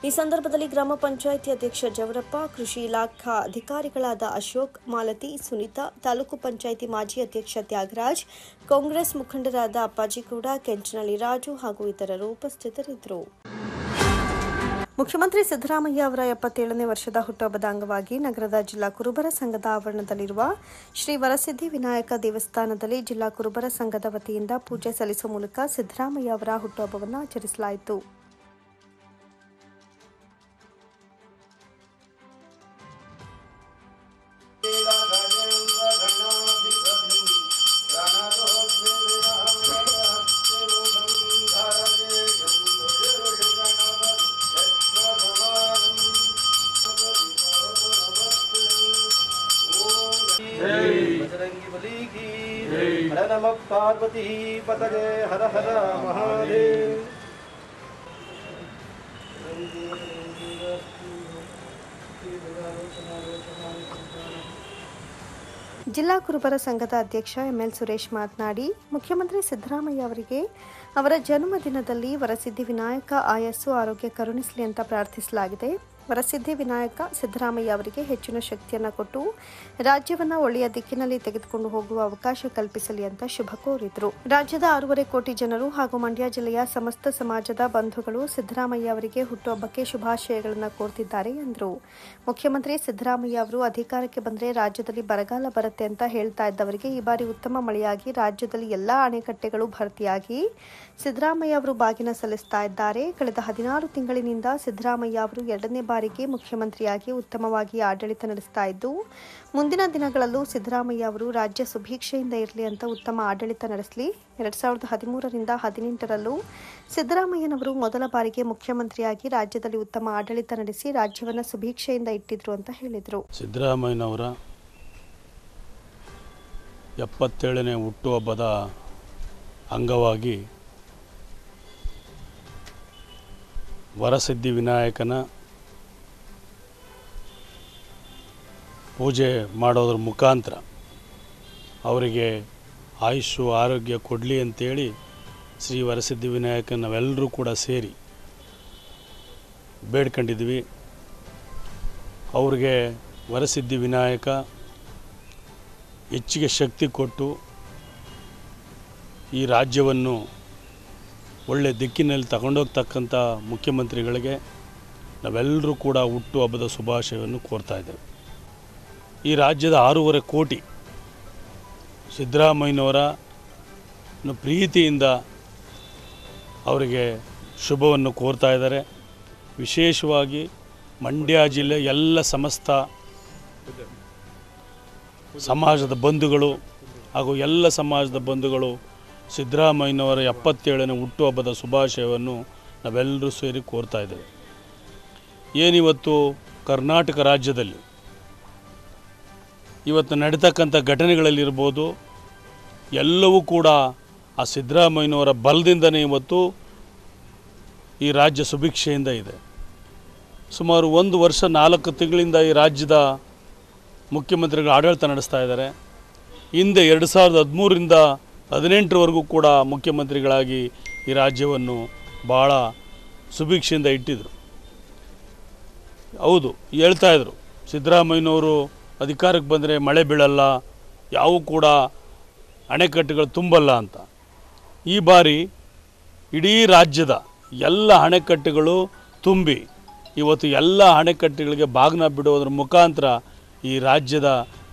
ಈ ಸಂದರ್ಭದಲ್ಲಿ ಗ್ರಾಮ ಪಂಚಾಯಿತಿ ಅಧ್ಯಕ್ಷ ಜವರಪ್ಪ, ಕೃಷಿ ಇಲಾಖಾ ಅಧಿಕಾರಿಗಳಾದ ಅಶೋಕ್, ಮಾಲತಿ, ಸುನೀತಾ, ತಾಲೂಕು ಪಂಚಾಯಿತಿ ಮಾಜಿ ಅಧ್ಯಕ್ಷ ತ್ಯಾಗರಾಜ್, ಕಾಂಗ್ರೆಸ್ ಮುಖಂಡರಾದ ಅಪ್ಪಾಜಿಗೌಡ, ಕೆಂಚನಹಳ್ಳಿ ರಾಜು ಹಾಗೂ ಇತರರು ಉಪಸ್ಥಿತರಿದ್ದರು. ಮುಖ್ಯಮಂತ್ರಿ ಸಿದ್ದರಾಮಯ್ಯ ಅವರ 77ನೇ ವರ್ಷದ ಹುಟ್ಟುಹಬ್ಬದ ಅಂಗವಾಗಿ ನಗರದ ಜಿಲ್ಲಾ ಕುರುಬರ ಸಂಘದ ಆವರಣದಲ್ಲಿರುವ ಶ್ರೀ ವರಸಿದ್ಧಿ ವಿನಾಯಕ ದೇವಸ್ಥಾನದಲ್ಲಿ ಜಿಲ್ಲಾ ಕುರುಬರ ಸಂಘದ ವತಿಯಿಂದ ಪೂಜೆ ಸಲ್ಲಿಸುವ ಮೂಲಕ ಸಿದ್ದರಾಮಯ್ಯ ಅವರ ಹುಟ್ಟುಹಬ್ಬವನ್ನು ಆಚರಿಸಲಾಯಿತು. हर नमः पार्वती पतये हर हर महादेव। ಜಿಲ್ಲಾ ಕುರುಬರ ಸಂಘದ ಅಧ್ಯಕ್ಷ ಎಂಎಲ್ ಸುರೇಶ್ ಮಾತನಾಡಿ, ಮುಖ್ಯಮಂತ್ರಿ ಸಿದ್ದರಾಮಯ್ಯ ಅವರಿಗೆ ಅವರ ಜನ್ಮದಿನದಲ್ಲಿ ವರಸಿದ್ಧಿ ವಿನಾಯಕ ಆಯಸ್ಸು ಆರೋಗ್ಯ ಕರುಣಿಸಲಿ ಅಂತ ಪ್ರಾರ್ಥಿಸಲಾಗಿದೆ. ವರಸಿದ್ಧಿ ವಿನಾಯಕ ಸಿದ್ದರಾಮಯ್ಯ ಅವರಿಗೆ ಹೆಚ್ಚಿನ ಶಕ್ತಿಯನ್ನು ಕೊಟ್ಟು ರಾಜ್ಯವನ್ನು ಒಳ್ಳೆಯ ದಿಕ್ಕಿನಲ್ಲಿ ತೆಗೆದುಕೊಂಡು ಹೋಗುವ ಅವಕಾಶ ಕಲ್ಪಿಸಲಿ ಅಂತ ಶುಭ ಕೋರಿದರು. ರಾಜ್ಯದ 6.5 ಕೋಟಿ ಜನರು ಹಾಗೂ ಮಂಡ್ಯ ಜಿಲ್ಲೆಯ ಸಮಸ್ತ ಸಮಾಜದ ಬಂಧುಗಳು ಸಿದ್ದರಾಮಯ್ಯ ಅವರಿಗೆ ಹುಟ್ಟುಹಬ್ಬಕ್ಕೆ ಶುಭಾಶಯಗಳನ್ನು ಕೋರ್ತಿದ್ದಾರೆ ಎಂದರು. ಮುಖ್ಯಮಂತ್ರಿ ಸಿದ್ದರಾಮಯ್ಯ ಅವರು ಅಧಿಕಾರಕ್ಕೆ ಬಂದರೆ ರಾಜ್ಯದಲ್ಲಿ ಬರಗಾಲ ಬರುತ್ತೆ ಅಂತ ಹೇಳ್ತಾ ಇದ್ದವರಿಗೆ ಈ ಬಾರಿ ಉತ್ತಮ ಮಳೆಯಾಗಿ ರಾಜ್ಯದಲ್ಲಿ ಎಲ್ಲಾ ಅಣೆಕಟ್ಟೆಗಳು ಭರ್ತಿಯಾಗಿ ಸಿದ್ದರಾಮಯ್ಯ ಅವರು ಬಾಗಿನ ಸಲ್ಲಿಸ್ತಾ ಇದ್ದಾರೆ. ಕಳೆದ 16 ತಿಂಗಳಿನಿಂದ ಸಿದ್ದರಾಮಯ್ಯ ಅವರು 2ನೇ ಬಾರಿಗೆ ಮುಖ್ಯಮಂತ್ರಿಯಾಗಿ ಉತ್ತಮವಾಗಿ ಆಡಳಿತ ನಡೆಸ್ತಾ ಇದ್ದು, ಮುಂದಿನ ದಿನಗಳಲ್ಲೂ ಸಿದ್ದರಾಮಯ್ಯ ಅವರು ರಾಜ್ಯ ಸುಭೀಕ್ಷೆಯಿಂದ ಇರಲಿ ಅಂತ ಉತ್ತಮ ಆಡಳಿತ ನಡೆಸಲಿ. 2013ರಿಂದ 2018ರಲ್ಲೂ ಸಿದ್ದರಾಮಯ್ಯನವರು ಮೊದಲ ಬಾರಿಗೆ ಮುಖ್ಯಮಂತ್ರಿಯಾಗಿ ರಾಜ್ಯದಲ್ಲಿ ಉತ್ತಮ ಆಡಳಿತ ನಡೆಸಿ ರಾಜ್ಯವನ್ನು ಸುಭೀಕ್ಷೆಯಿಂದ ಇಟ್ಟಿದ್ರು ಅಂತ ಹೇಳಿದರು. ಸಿದ್ದರಾಮಯ್ಯನವರ 77ನೇ ಹುಟ್ಟುಹಬ್ಬದ ಅಂಗವಾಗಿ ವರಸಿದ್ಧಿ ವಿನಾಯಕನ ಪೂಜೆ ಮಾಡೋದ್ರ ಮುಖಾಂತರ ಅವರಿಗೆ ಆಯುಷ್ಯು ಆರೋಗ್ಯ ಕೊಡಲಿ ಅಂತೇಳಿ ಶ್ರೀ ವರಸಿದ್ಧಿ ವಿನಾಯಕ ನಾವೆಲ್ಲರೂ ಕೂಡ ಸೇರಿ ಬೇಡ್ಕೊಂಡಿದ್ವಿ. ಅವ್ರಿಗೆ ವರಸಿದ್ಧಿ ವಿನಾಯಕ ಹೆಚ್ಚಿಗೆ ಶಕ್ತಿ ಕೊಟ್ಟು ಈ ರಾಜ್ಯವನ್ನು ಒಳ್ಳೆ ದಿಕ್ಕಿನಲ್ಲಿ ತಗೊಂಡೋಗ್ತಕ್ಕಂಥ ಮುಖ್ಯಮಂತ್ರಿಗಳಿಗೆ ನಾವೆಲ್ಲರೂ ಕೂಡ ಹುಟ್ಟುಹಬ್ಬದ ಶುಭಾಶಯವನ್ನು ಕೋರ್ತಾ ಇದ್ದೇವೆ. ಈ ರಾಜ್ಯದ 6.5 ಕೋಟಿ ಸಿದ್ದರಾಮಯ್ಯನವರ ಪ್ರೀತಿಯಿಂದ ಅವರಿಗೆ ಶುಭವನ್ನು ಕೋರ್ತಾ ಇದ್ದಾರೆ. ವಿಶೇಷವಾಗಿ ಮಂಡ್ಯ ಜಿಲ್ಲೆ ಎಲ್ಲ ಸಮಸ್ತ ಸಮಾಜದ ಬಂಧುಗಳು ಹಾಗೂ ಎಲ್ಲ ಸಮಾಜದ ಬಂಧುಗಳು ಸಿದ್ದರಾಮಯ್ಯನವರ 77ನೇ ಹುಟ್ಟುಹಬ್ಬದ ಶುಭಾಶಯವನ್ನು ನಾವೆಲ್ಲರೂ ಸೇರಿ ಕೋರ್ತಾ ಇದ್ದೇವೆ. ಏನಿವತ್ತು ಕರ್ನಾಟಕ ರಾಜ್ಯದಲ್ಲಿ ಇವತ್ತು ನಡೀತಕ್ಕಂಥ ಘಟನೆಗಳಲ್ಲಿರ್ಬೋದು, ಎಲ್ಲವೂ ಕೂಡ ಆ ಸಿದ್ದರಾಮಯ್ಯನವರ ಬಲದಿಂದನೇ ಇವತ್ತು ಈ ರಾಜ್ಯ ಸುಭಿಕ್ಷೆಯಿಂದ ಇದೆ. ಸುಮಾರು 1 ವರ್ಷ 4 ತಿಂಗಳಿಂದ ಈ ರಾಜ್ಯದ ಮುಖ್ಯಮಂತ್ರಿಗಳು ಆಡಳಿತ ನಡೆಸ್ತಾ ಇದ್ದಾರೆ. ಹಿಂದೆ 2013ರಿಂದ 2018ರವರೆಗೂ ಕೂಡ ಮುಖ್ಯಮಂತ್ರಿಗಳಾಗಿ ಈ ರಾಜ್ಯವನ್ನು ಭಾಳ ಸುಭಿಕ್ಷೆಯಿಂದ ಇಟ್ಟಿದ್ದರು. ಹೌದು, ಹೇಳ್ತಾಯಿದ್ರು ಸಿದ್ದರಾಮಯ್ಯನವರು ಅಧಿಕಾರಕ್ಕೆ ಬಂದರೆ ಮಳೆ ಬೀಳಲ್ಲ, ಯಾವೂ ಕೂಡ ಅಣೆಕಟ್ಟುಗಳು ತುಂಬಲ್ಲ ಅಂತ. ಈ ಬಾರಿ ಇಡೀ ರಾಜ್ಯದ ಎಲ್ಲ ಅಣೆಕಟ್ಟುಗಳು ತುಂಬಿ ಇವತ್ತು ಎಲ್ಲ ಅಣೆಕಟ್ಟುಗಳಿಗೆ ಬಾಗಿನ ಬಿಡೋದ್ರ ಮುಖಾಂತರ ಈ ರಾಜ್ಯದ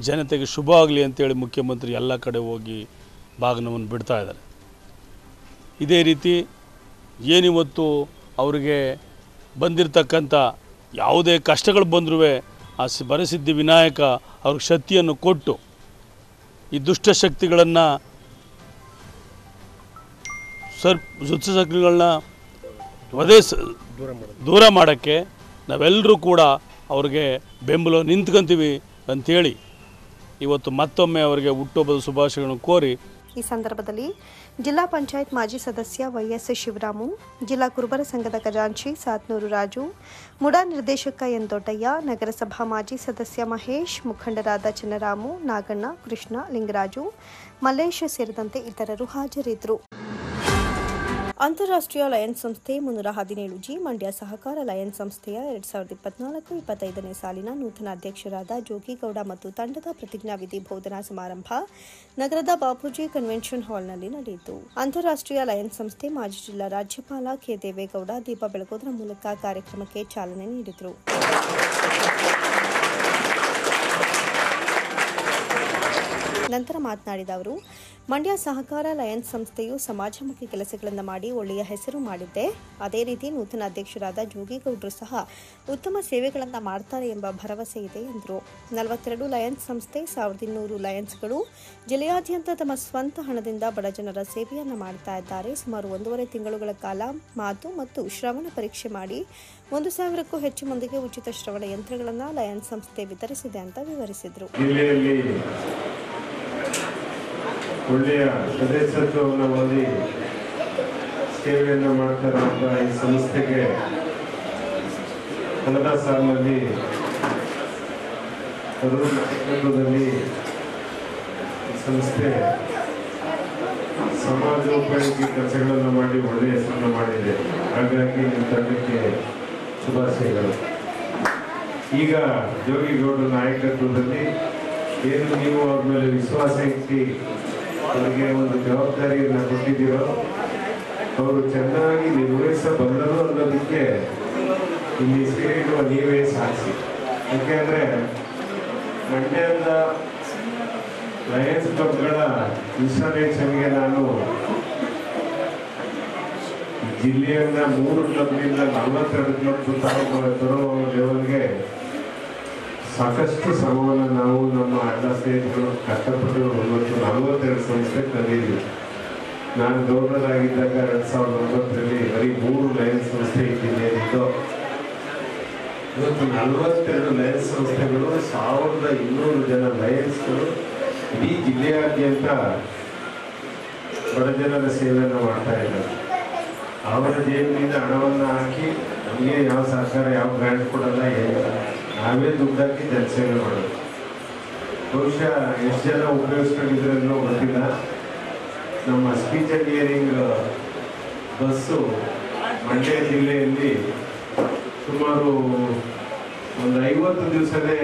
ಜನತೆಗೆ ಶುಭ ಆಗಲಿ ಅಂತೇಳಿ ಮುಖ್ಯಮಂತ್ರಿ ಎಲ್ಲ ಕಡೆ ಹೋಗಿ ಬಾಗಿನವನ್ನು ಬಿಡ್ತಾ ಇದ್ದಾರೆ. ಇದೇ ರೀತಿ ಏನಿವತ್ತು ಅವರಿಗೆ ಬಂದಿರತಕ್ಕಂಥ ಯಾವುದೇ ಕಷ್ಟಗಳು ಬಂದರೂ ಆ ವರಸಿದ್ಧಿ ವಿನಾಯಕ ಅವ್ರಿಗೆ ಶಕ್ತಿಯನ್ನು ಕೊಟ್ಟು ಈ ದುಷ್ಟಶಕ್ತಿಗಳನ್ನು ದುಷ್ಟಶಕ್ತಿಗಳನ್ನ ದೂರ ಮಾಡೋಕ್ಕೆ ನಾವೆಲ್ಲರೂ ಕೂಡ ಅವ್ರಿಗೆ ಬೆಂಬಲ ನಿಂತ್ಕೊಂತೀವಿ ಅಂಥೇಳಿ ಇವತ್ತು ಮತ್ತೊಮ್ಮೆ ಅವರಿಗೆ ಹುಟ್ಟುಹಬ್ಬದ ಶುಭಾಶಯಗಳನ್ನು ಕೋರಿ ಈ ಸಂದರ್ಭದಲ್ಲಿ ಜಿಲ್ಲಾ ಪಂಚಾಯತ್ ಮಾಜಿ ಸದಸ್ಯ ವೈಎಸ್ ಶಿವರಾಮು, ಜಿಲ್ಲಾ ಕುರುಬರ ಸಂಘದ ಖಜಾಂಚಿ ಸಾತ್ನೂರು ರಾಜು, ಮುಡಾ ನಿರ್ದೇಶಕ ಎನ್ ದೊಡ್ಡಯ್ಯ, ನಗರಸಭಾ ಮಾಜಿ ಸದಸ್ಯ ಮಹೇಶ್, ಮುಖಂಡರಾದ ಚಿನ್ನರಾಮು, ನಾಗಣ್ಣ, ಕೃಷ್ಣ, ಲಿಂಗರಾಜು, ಮಲ್ಲೇಶ್ ಸೇರಿದಂತೆ ಇತರರು ಹಾಜರಿದ್ದರು. ಅಂತಾರಾಷ್ಟ್ರೀಯ ಲಯನ್ಸ್ ಸಂಸ್ಥೆ 317G ಮಂಡ್ಯ ಸಹಕಾರ ಲಯನ್ಸ್ ಸಂಸ್ಥೆಯ 2024-25ನೇ ಸಾಲಿನ ನೂತನ ಅಧ್ಯಕ್ಷರಾದ ಜೋಗಿಗೌಡ ಮತ್ತು ತಂಡದ ಪ್ರತಿಜ್ಞಾವಿಧಿ ಬೋಧನಾ ಸಮಾರಂಭ ನಗರದ ಬಾಪೂಜಿ ಕನ್ವೆನ್ಷನ್ ಹಾಲ್ನಲ್ಲಿ ನಡೆಯಿತು. ಅಂತಾರಾಷ್ಟ್ರೀಯ ಲಯನ್ಸ್ ಸಂಸ್ಥೆ ಮಾಜಿ ಜಿಲ್ಲಾ ರಾಜ್ಯಪಾಲ ಕೆ ದೇವೇಗೌಡ ದೀಪ ಬೆಳಗೋದ್ರ ಮೂಲಕ ಕಾರ್ಯಕ್ರಮಕ್ಕೆ ಚಾಲನೆ ನೀಡಿದರು. ನಂತರ ಮಾತನಾಡಿದ ಅವರು, ಮಂಡ್ಯ ಸಹಕಾರ ಲಯನ್ಸ್ ಸಂಸ್ಥೆಯು ಸಮಾಜಮುಖಿ ಕೆಲಸಗಳನ್ನು ಮಾಡಿ ಒಳ್ಳೆಯ ಹೆಸರು ಮಾಡಿದ್ದೆ. ಅದೇ ರೀತಿ ನೂತನ ಅಧ್ಯಕ್ಷರಾದ ಜೋಗಿಗೌಡರು ಸಹ ಉತ್ತಮ ಸೇವೆಗಳನ್ನು ಮಾಡ್ತಾರೆ ಎಂಬ ಭರವಸೆ ಇದೆ ಎಂದರು. 42 ಲಯನ್ಸ್ ಸಂಸ್ಥೆ 1200 ಲಯನ್ಸ್ಗಳು ಜಿಲ್ಲೆಯಾದ್ಯಂತ ತಮ್ಮ ಸ್ವಂತ ಹಣದಿಂದ ಬಡಜನರ ಸೇವೆಯನ್ನು ಮಾಡ್ತಾ ಇದ್ದಾರೆ. ಸುಮಾರು 1.5 ತಿಂಗಳುಗಳ ಕಾಲ ಮಾತು ಮತ್ತು ಶ್ರವಣ ಪರೀಕ್ಷೆ ಮಾಡಿ 1,000ಕ್ಕೂ ಹೆಚ್ಚು ಮಂದಿಗೆ ಉಚಿತ ಶ್ರವಣ ಯಂತ್ರಗಳನ್ನು ಲಯನ್ಸ್ ಸಂಸ್ಥೆ ವಿತರಿಸಿದೆ ಅಂತ ವಿವರಿಸಿದರು. ಒಳ್ಳೆಯ ಸದಸ್ಯತ್ವವನ್ನು ಓದಿ ಸೇವೆಯನ್ನು ಮಾಡ್ತಾರಂತ ಈ ಸಂಸ್ಥೆಗೆ ಕಳೆದ ಸಾಲಿನಲ್ಲಿ ಸಂಸ್ಥೆ ಸಮಾಜೋಪಯೋಗಿ ಕೆಲಸಗಳನ್ನು ಮಾಡಿ ಒಳ್ಳೆಯ ಹೆಸರನ್ನು ಮಾಡಿದೆ. ಹಾಗಾಗಿ ನಿಮ್ಮ ತಂಡಕ್ಕೆ ಶುಭಾಶಯಗಳು. ಈಗ ಜೋಗಿಗೌಡರ ನಾಯಕತ್ವದಲ್ಲಿ ಏನು ನೀವು ಅವ್ರ ಮೇಲೆ ವಿಶ್ವಾಸ ಇಟ್ಟು ಅವರಿಗೆ ಒಂದು ಜವಾಬ್ದಾರಿಯನ್ನು ಕೊಟ್ಟಿದ್ದೀರೋ ಅವರು ಚೆನ್ನಾಗಿ ನಿರ್ವಹಿಸಬಲ್ಲರು ಅನ್ನೋದಕ್ಕೆ ಇಲ್ಲಿ ಸೇರಿರುವ ನೀವೇ ಸಾಕ್ಷಿ. ಯಾಕೆಂದರೆ ಮಂಡ್ಯದ ಲಯನ್ಸ್ ಕ್ಲಬ್ಗಳ ಇನ್ಸ್ಟಾಲೇಷನ್ಗೆ ನಾನು ಜಿಲ್ಲೆಯನ್ನ 3 ಕ್ಲಬ್ನಿಂದ 42 ಕ್ಲಬ್ ತರೋ ಲೆವೆಲ್ಗೆ ಸಾಕಷ್ಟು ಶ್ರಮವನ್ನು ನಾವು ನಮ್ಮ ಅಡ್ಡ ಸ್ನೇಹಿತರು ಕಷ್ಟಪಟ್ಟು ಇವತ್ತು 42 ಸಂಸ್ಥೆ ತಂದಿದ್ದೀವಿ. ನಾನು ಗವರ್ನರ್ ಆಗಿದ್ದಾಗ 2009ರಲ್ಲಿ ಬರೀ 3 ಲಯನ್ಸ್ ಸಂಸ್ಥೆ ಇದ್ದು ಇವತ್ತು 42 ಲಯನ್ಸ್ ಸಂಸ್ಥೆಗಳು 1200 ಜನ ಲಯನ್ಸ್ಗಳು ಇಡೀ ಜಿಲ್ಲೆಯಾದ್ಯಂತ ಬಡಜನರ ಸೇವೆಯನ್ನು ಮಾಡ್ತಾ ಇದ್ದಾರೆ. ಅವರ ಜೇಬಿನಿಂದ ಹಣವನ್ನು ಹಾಕಿ ನಮಗೆ ಯಾವ ಸರ್ಕಾರ ಯಾವ ಗ್ರಾಂಟ್ ಕೊಡಲ್ಲ, ಏನಿಲ್ಲ, ನಾವೇ ದುಡ್ಡಾಕಿ ಜನಸೇವೆ ಮಾಡೋದು. ಬಹುಶಃ ಎಷ್ಟು ಜನ ಉಪಯೋಗಿಸ್ಕೊಂಡಿದ್ರೆ ಅನ್ನೋ ಗೊತ್ತಿಲ್ಲ. ನಮ್ಮ speech and hearing bus Mandya ಜಿಲ್ಲೆಯಲ್ಲಿ ಸುಮಾರು ಒಂದು 50 ದಿವಸನೇ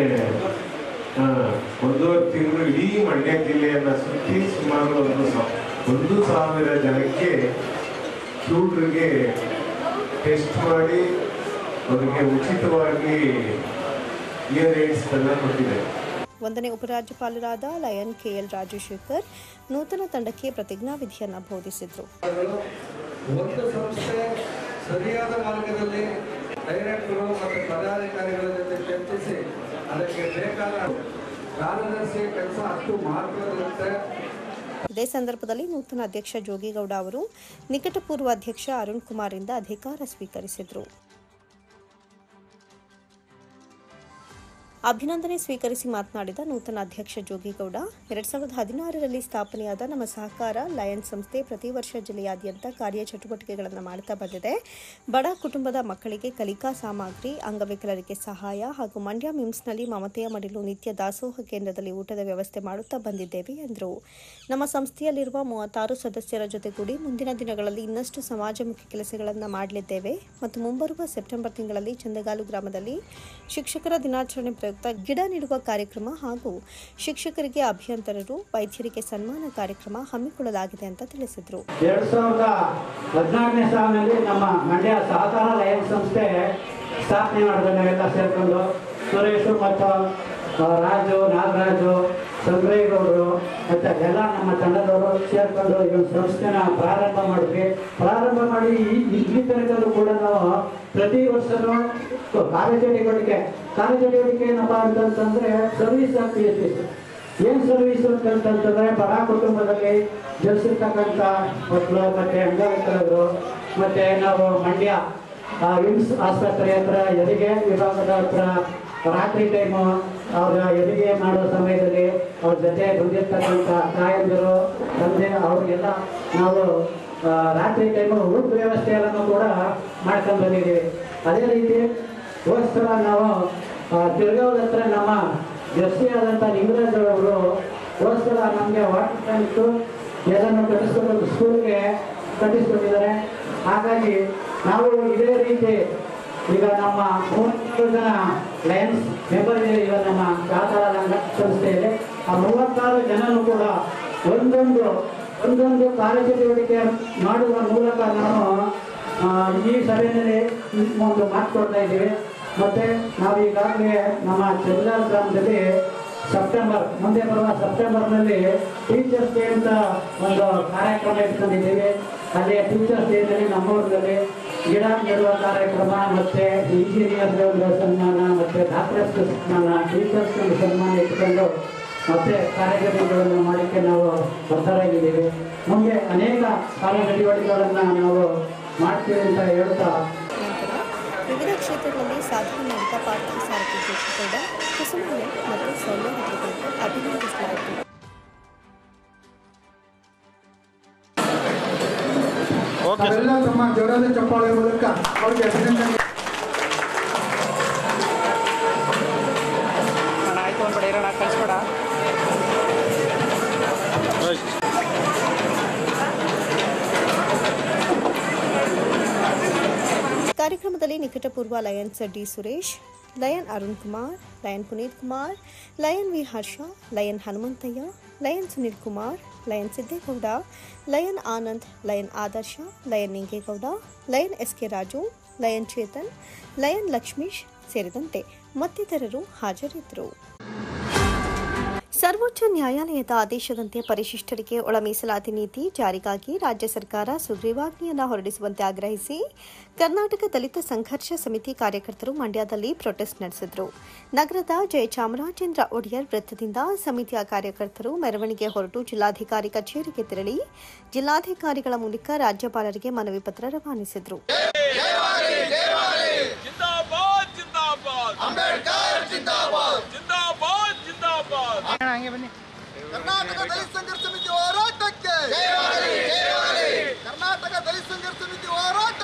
1.5 ತಿಂಗಳು ಇಡೀ ಮಂಡ್ಯ ಜಿಲ್ಲೆಯನ್ನು ಸುತ್ತಿ ಸುಮಾರು 1,000 ಜನಕ್ಕೆ ಕ್ಯೂಡ್ರಿಗೆ ಟೆಸ್ಟ್ ಮಾಡಿ ಅವರಿಗೆ ಉಚಿತವಾಗಿ ಇಯರ್ ಏಡ್ಸ್ಗಳನ್ನು ಕೊಟ್ಟಿದೆ. 1ನೇ ಉಪರಾಜ್ಯಪಾಲರಾದ ಲಯನ್ KL ರಾಜಶೇಖರ್ ನೂತನ ತಂಡಕ್ಕೆ ಪ್ರತಿಜ್ಞಾವಿಧಿಯನ್ನು ಬೋಧಿಸಿದರು. ಒಂದು ಸಂಸ್ಥೆ ಸರಿಯಾದ ಮಾರ್ಗದಲ್ಲಿ ಡೈರೆಕ್ಟರು ಮತ್ತು ಪದಾಧಿಕಾರಿಗಳ ಜೊತೆ ಚರ್ಚಿಸಿ ಅದಕ್ಕೆ ಬೇಕಾದ ಕಾರ್ಯದರ್ಶಿ ಕೆಲಸ ಅಷ್ಟು ಮಹತ್ವದಿರುತ್ತೆ. ಇದೇ ಸಂದರ್ಭದಲ್ಲಿ ನೂತನ ಅಧ್ಯಕ್ಷ ಜೋಗಿಗೌಡ ಅವರು ನಿಕಟಪೂರ್ವ ಅಧ್ಯಕ್ಷ ಅರುಣ್ ಕುಮಾರ್ರಿಂದ ಅಧಿಕಾರ ಸ್ವೀಕರಿಸಿದರು. ಅಭಿನಂದನೆ ಸ್ವೀಕರಿಸಿ ಮಾತನಾಡಿದ ನೂತನ ಅಧ್ಯಕ್ಷ ಜೋಗಿಗೌಡ, 2016ರಲ್ಲಿ ಸ್ಥಾಪನೆಯಾದ ನಮ್ಮ ಸಹಕಾರ ಲಯನ್ಸ್ ಸಂಸ್ಥೆ ಪ್ರತಿ ವರ್ಷ ಜಿಲ್ಲೆಯಾದ್ಯಂತ ಕಾರ್ಯಚಟುವಟಿಕೆಗಳನ್ನು ಮಾಡುತ್ತಾ ಬಂದಿದೆ. ಬಡ ಕುಟುಂಬದ ಮಕ್ಕಳಿಗೆ ಕಲಿಕಾ ಸಾಮಗ್ರಿ, ಅಂಗವಿಕಲರಿಗೆ ಸಹಾಯ ಹಾಗೂ ಮಂಡ್ಯ ಮಿಮ್ಸ್ನಲ್ಲಿ ಮಮತೆಯ ಮಡಿಲು ನಿತ್ಯ ದಾಸೋಹ ಕೇಂದ್ರದಲ್ಲಿ ಊಟದ ವ್ಯವಸ್ಥೆ ಮಾಡುತ್ತಾ ಬಂದಿದ್ದೇವೆ ಎಂದರು. ನಮ್ಮ ಸಂಸ್ಥೆಯಲ್ಲಿರುವ 36 ಸದಸ್ಯರ ಜೊತೆಗೂಡಿ ಮುಂದಿನ ದಿನಗಳಲ್ಲಿ ಇನ್ನಷ್ಟು ಸಮಾಜಮುಖಿ ಕೆಲಸಗಳನ್ನು ಮಾಡಲಿದ್ದೇವೆ ಮತ್ತು ಮುಂಬರುವ ಸೆಪ್ಟೆಂಬರ್ ತಿಂಗಳಲ್ಲಿ ಚಂದಗಾಲು ಗ್ರಾಮದಲ್ಲಿ ಶಿಕ್ಷಕರ ದಿನಾಚರಣೆ ಪ್ರಯುಕ್ತ ಗಿಡ ನೆಡುವ ಕಾರ್ಯಕ್ರಮ ಹಾಗೂ ಶಿಕ್ಷಕರಿಗೆ ಅಭಿಯಂತರರು ವೈದ್ಯರಿಗೆ ಸನ್ಮಾನ ಕಾರ್ಯಕ್ರಮ ಹಮ್ಮಿಕೊಳ್ಳಲಾಗಿದೆ ಅಂತ ತಿಳಿಸಿದರು. 2014ನೇ ಸಾಲಿನಲ್ಲಿ ನಮ್ಮ ಮಂಡ್ಯ ಸಹಕಾರ ಲಯನ್ಸ್ ಸಂಸ್ಥೆ ಸ್ಥಾಪನೆ ಮಾಡಿದ ನಾವೆಲ್ಲ ಸೇರ್ಕೊಂಡು ಸುರೇಶು ಮತ್ತು ರಾಜು, ನಾಗರಾಜು, ಸಂಗ್ರೇಗೌಡರು ಮತ್ತು ಎಲ್ಲ ನಮ್ಮ ತಂಡದವರು ಸೇರ್ಕೊಂಡು ಈ ಒಂದು ಸಂಸ್ಥೆನ ಪ್ರಾರಂಭ ಮಾಡಿದ್ವಿ. ಪ್ರಾರಂಭ ಮಾಡಿ ಇಲ್ಲಿ ತನಕಲ್ಲೂ ಕೂಡ ನಾವು ಪ್ರತಿ ವರ್ಷನೂ ಕಾರ್ಯಚಟುವಟಿಕೆ ಏನಪ್ಪ ಅಂತಂತಂದರೆ ಸರ್ವಿಸ್ ಆಕ್ಟಿವಿಟೀಸ್. ಏನು ಸರ್ವಿಸ್ ಅಂತಂತಂದರೆ ಬಡ ಕುಟುಂಬದಲ್ಲಿ ಜನಿಸಿರ್ತಕ್ಕಂಥ ಮಕ್ಕಳು ಮತ್ತು ಅಂಗವಿಕಲರು ಮತ್ತು ನಾವು ಮಂಡ್ಯ ವಿಮ್ಸ್ ಆಸ್ಪತ್ರೆ ಹತ್ರ ಹೆರಿಗೆ ವಿಭಾಗದ ಹತ್ರ ರಾತ್ರಿ ಟೈಮು ಅವ್ರ ಹೆರಿಗೆ ಮಾಡೋ ಸಮಯದಲ್ಲಿ ಅವ್ರ ಜೊತೆ ಬಂದಿರ್ತಕ್ಕಂಥ ತಾಯಂದಿರು ತಂದೆ ಅವ್ರಿಗೆಲ್ಲ ನಾವು ರಾತ್ರಿ ಟೈಮು ಊಟ ವ್ಯವಸ್ಥೆಯನ್ನು ಕೂಡ ಮಾಡ್ಕೊಂಡು ಬಂದಿದ್ದೀವಿ. ಅದೇ ರೀತಿ ಗೋಸ್ಕರ ನಾವು ತಿರ್ಗಾವದ ಹತ್ರ ನಮ್ಮ ಜಸ್ತಿಯಾದಂಥ ಲಿಂಗರಾಜ್ ಅವರು ಗೋಸ್ಕರ ನಮಗೆ ವಾಟರ್ ಟ್ಯಾಂಕು ಎಲ್ಲನ್ನು ಕಟ್ಟಿಸ್ಕೊಂಡು ಸ್ಕೂಲ್ಗೆ ಕಟ್ಟಿಸ್ಕೊಂಡಿದ್ದಾರೆ. ಹಾಗಾಗಿ ನಾವು ಇದೇ ರೀತಿ ಈಗ ನಮ್ಮ 30 ಜನ ಲಯನ್ಸ್ ಮೆಂಬರ್ ಇದೆ ಈಗ ನಮ್ಮ ಸಹಕಾರ ಸಂಸ್ಥೆಯಲ್ಲಿ. ಆ 36 ಜನನು ಕೂಡ ಒಂದೊಂದು ಕಾರ್ಯಚಟುವಟಿಕೆ ಮಾಡುವ ಮೂಲಕ ನಾವು ಈ ಸಭೆಯಲ್ಲಿ ಒಂದು ಮಾತು ಕೊಡ್ತಾ ಇದ್ದೀವಿ. ಮತ್ತು ನಾವು ಈಗಾಗಲೇ ನಮ್ಮ ಚಂದಗಾಲು ಗ್ರಾಮದಲ್ಲಿ ಮುಂದೆ ಬರುವ ಸೆಪ್ಟೆಂಬರ್ನಲ್ಲಿ ಟೀಚರ್ಸ್ ಡೇ ಅಂತ ಒಂದು ಕಾರ್ಯಕ್ರಮ ಇಟ್ಕೊಂಡಿದ್ದೀವಿ. ಅಲ್ಲಿ ಟೀಚರ್ಸ್ ಡೇನಲ್ಲಿ ನಮ್ಮೂರಿನಲ್ಲಿ ಗಿಡ ನೆಡುವ ಕಾರ್ಯಕ್ರಮ ಮತ್ತು ಇಂಜಿನಿಯರ್ಗೆ ಒಂದು ಸನ್ಮಾನ ಮತ್ತು ಡಾಕ್ಟರ್ಸ್ಗೆ ಸನ್ಮಾನ, ಟೀಚರ್ಸ್ಗೆ ಸನ್ಮಾನ ಇಟ್ಕೊಂಡು ಮತ್ತೆ ಕಾರ್ಯಚಟುವಟಿಕೆಗಳನ್ನು ಮಾಡಲಿಕ್ಕೆ ನಾವು ಬದ್ಧರಾಗಿದ್ದೀವಿ. ಮುಂದೆ ಅನೇಕ ಕಾರ್ಯಚಟುವಟಿಕೆಗಳನ್ನು ನಾವು ಮಾಡ್ತೀವಿ ಅಂತ ಹೇಳ್ತಾ ವಿವಿಧ ಕ್ಷೇತ್ರಗಳಲ್ಲಿ ಸಾಧನೆ ಮಾಡಿದ ಪಾರ್ಥಿವ ಸಾರಥಿ ಜೋಗಿಗೌಡ, ಕುಸುಮಯ್ಯ ಮತ್ತು ಸೌಮ್ಯ ಅವರುಗಳನ್ನು ಅಭಿನಂದಿಸಲಾಯಿತು. ಎಲ್ಲ ತಮ್ಮ ಜೋರಾದ ಚಪ್ಪಾಳೆ ಮೂಲಕ ಅವರಿಗೆ ಅಭಿನಂದನೆ. ಆಯ್ತು ಒಂದು ಕಡೆ ಇರೋಣ, ಕಳಿಸ್ಬೇಡ. Apoorva lions D Suresh, lion Arun Kumar, lion Puneeth Kumar, lion V Harsha, lion Hanumanthaiah, lion Sunil Kumar, lion Siddegowda, lion Anand, lion Adarsha, lion Ningegowda, lion S K Raju, lion Chethan, lion Lakshmish ಸೇರಿದಂತೆ ಮತ್ತಿತರರು ಹಾಜರಿದ್ದರು. ಸರ್ವೋಚ್ಚ ನ್ಯಾಯಾಲಯದ ಆದೇಶದಂತೆ ಪರಿಶಿಷ್ಟರಿಗೆ ಒಳ ಮೀಸಲಾತಿ ನೀತಿ ಜಾರಿಗಾಗಿ ರಾಜ್ಯ ಸರ್ಕಾರ ಸುಗ್ರೀವಾಜ್ಞೆಯನ್ನು ಹೊರಡಿಸುವಂತೆ ಆಗ್ರಹಿಸಿ ಕರ್ನಾಟಕ ದಲಿತ ಸಂಘರ್ಷ ಸಮಿತಿ ಕಾರ್ಯಕರ್ತರು ಮಂಡ್ಯದಲ್ಲಿ ಪ್ರೊಟೆಸ್ಟ್ ನಡೆಸಿದರು. ನಗರದ ಜಯಚಾಮರಾಜೇಂದ್ರ ಒಡೆಯರ್ ವೃತ್ತದಿಂದ ಸಮಿತಿಯ ಕಾರ್ಯಕರ್ತರು ಮೆರವಣಿಗೆ ಹೊರಟು ಜಿಲ್ಲಾಧಿಕಾರಿ ಕಚೇರಿಗೆ ತೆರಳಿ ಜಿಲ್ಲಾಧಿಕಾರಿಗಳ ಮೂಲಕ ರಾಜ್ಯಪಾಲರಿಗೆ ಮನವಿ ಪತ್ರ ರವಾನಿಸಿದರು. ಕರ್ನಾಟಕ ದಲಿತ ಸಂಘರ್ಷ ಸಮಿತಿ ಹೋರಾಟಕ್ಕೆ ಕರ್ನಾಟಕ ದಲಿತ ಸಂಘರ್ಷ ಸಮಿತಿ ಹೋರಾಟ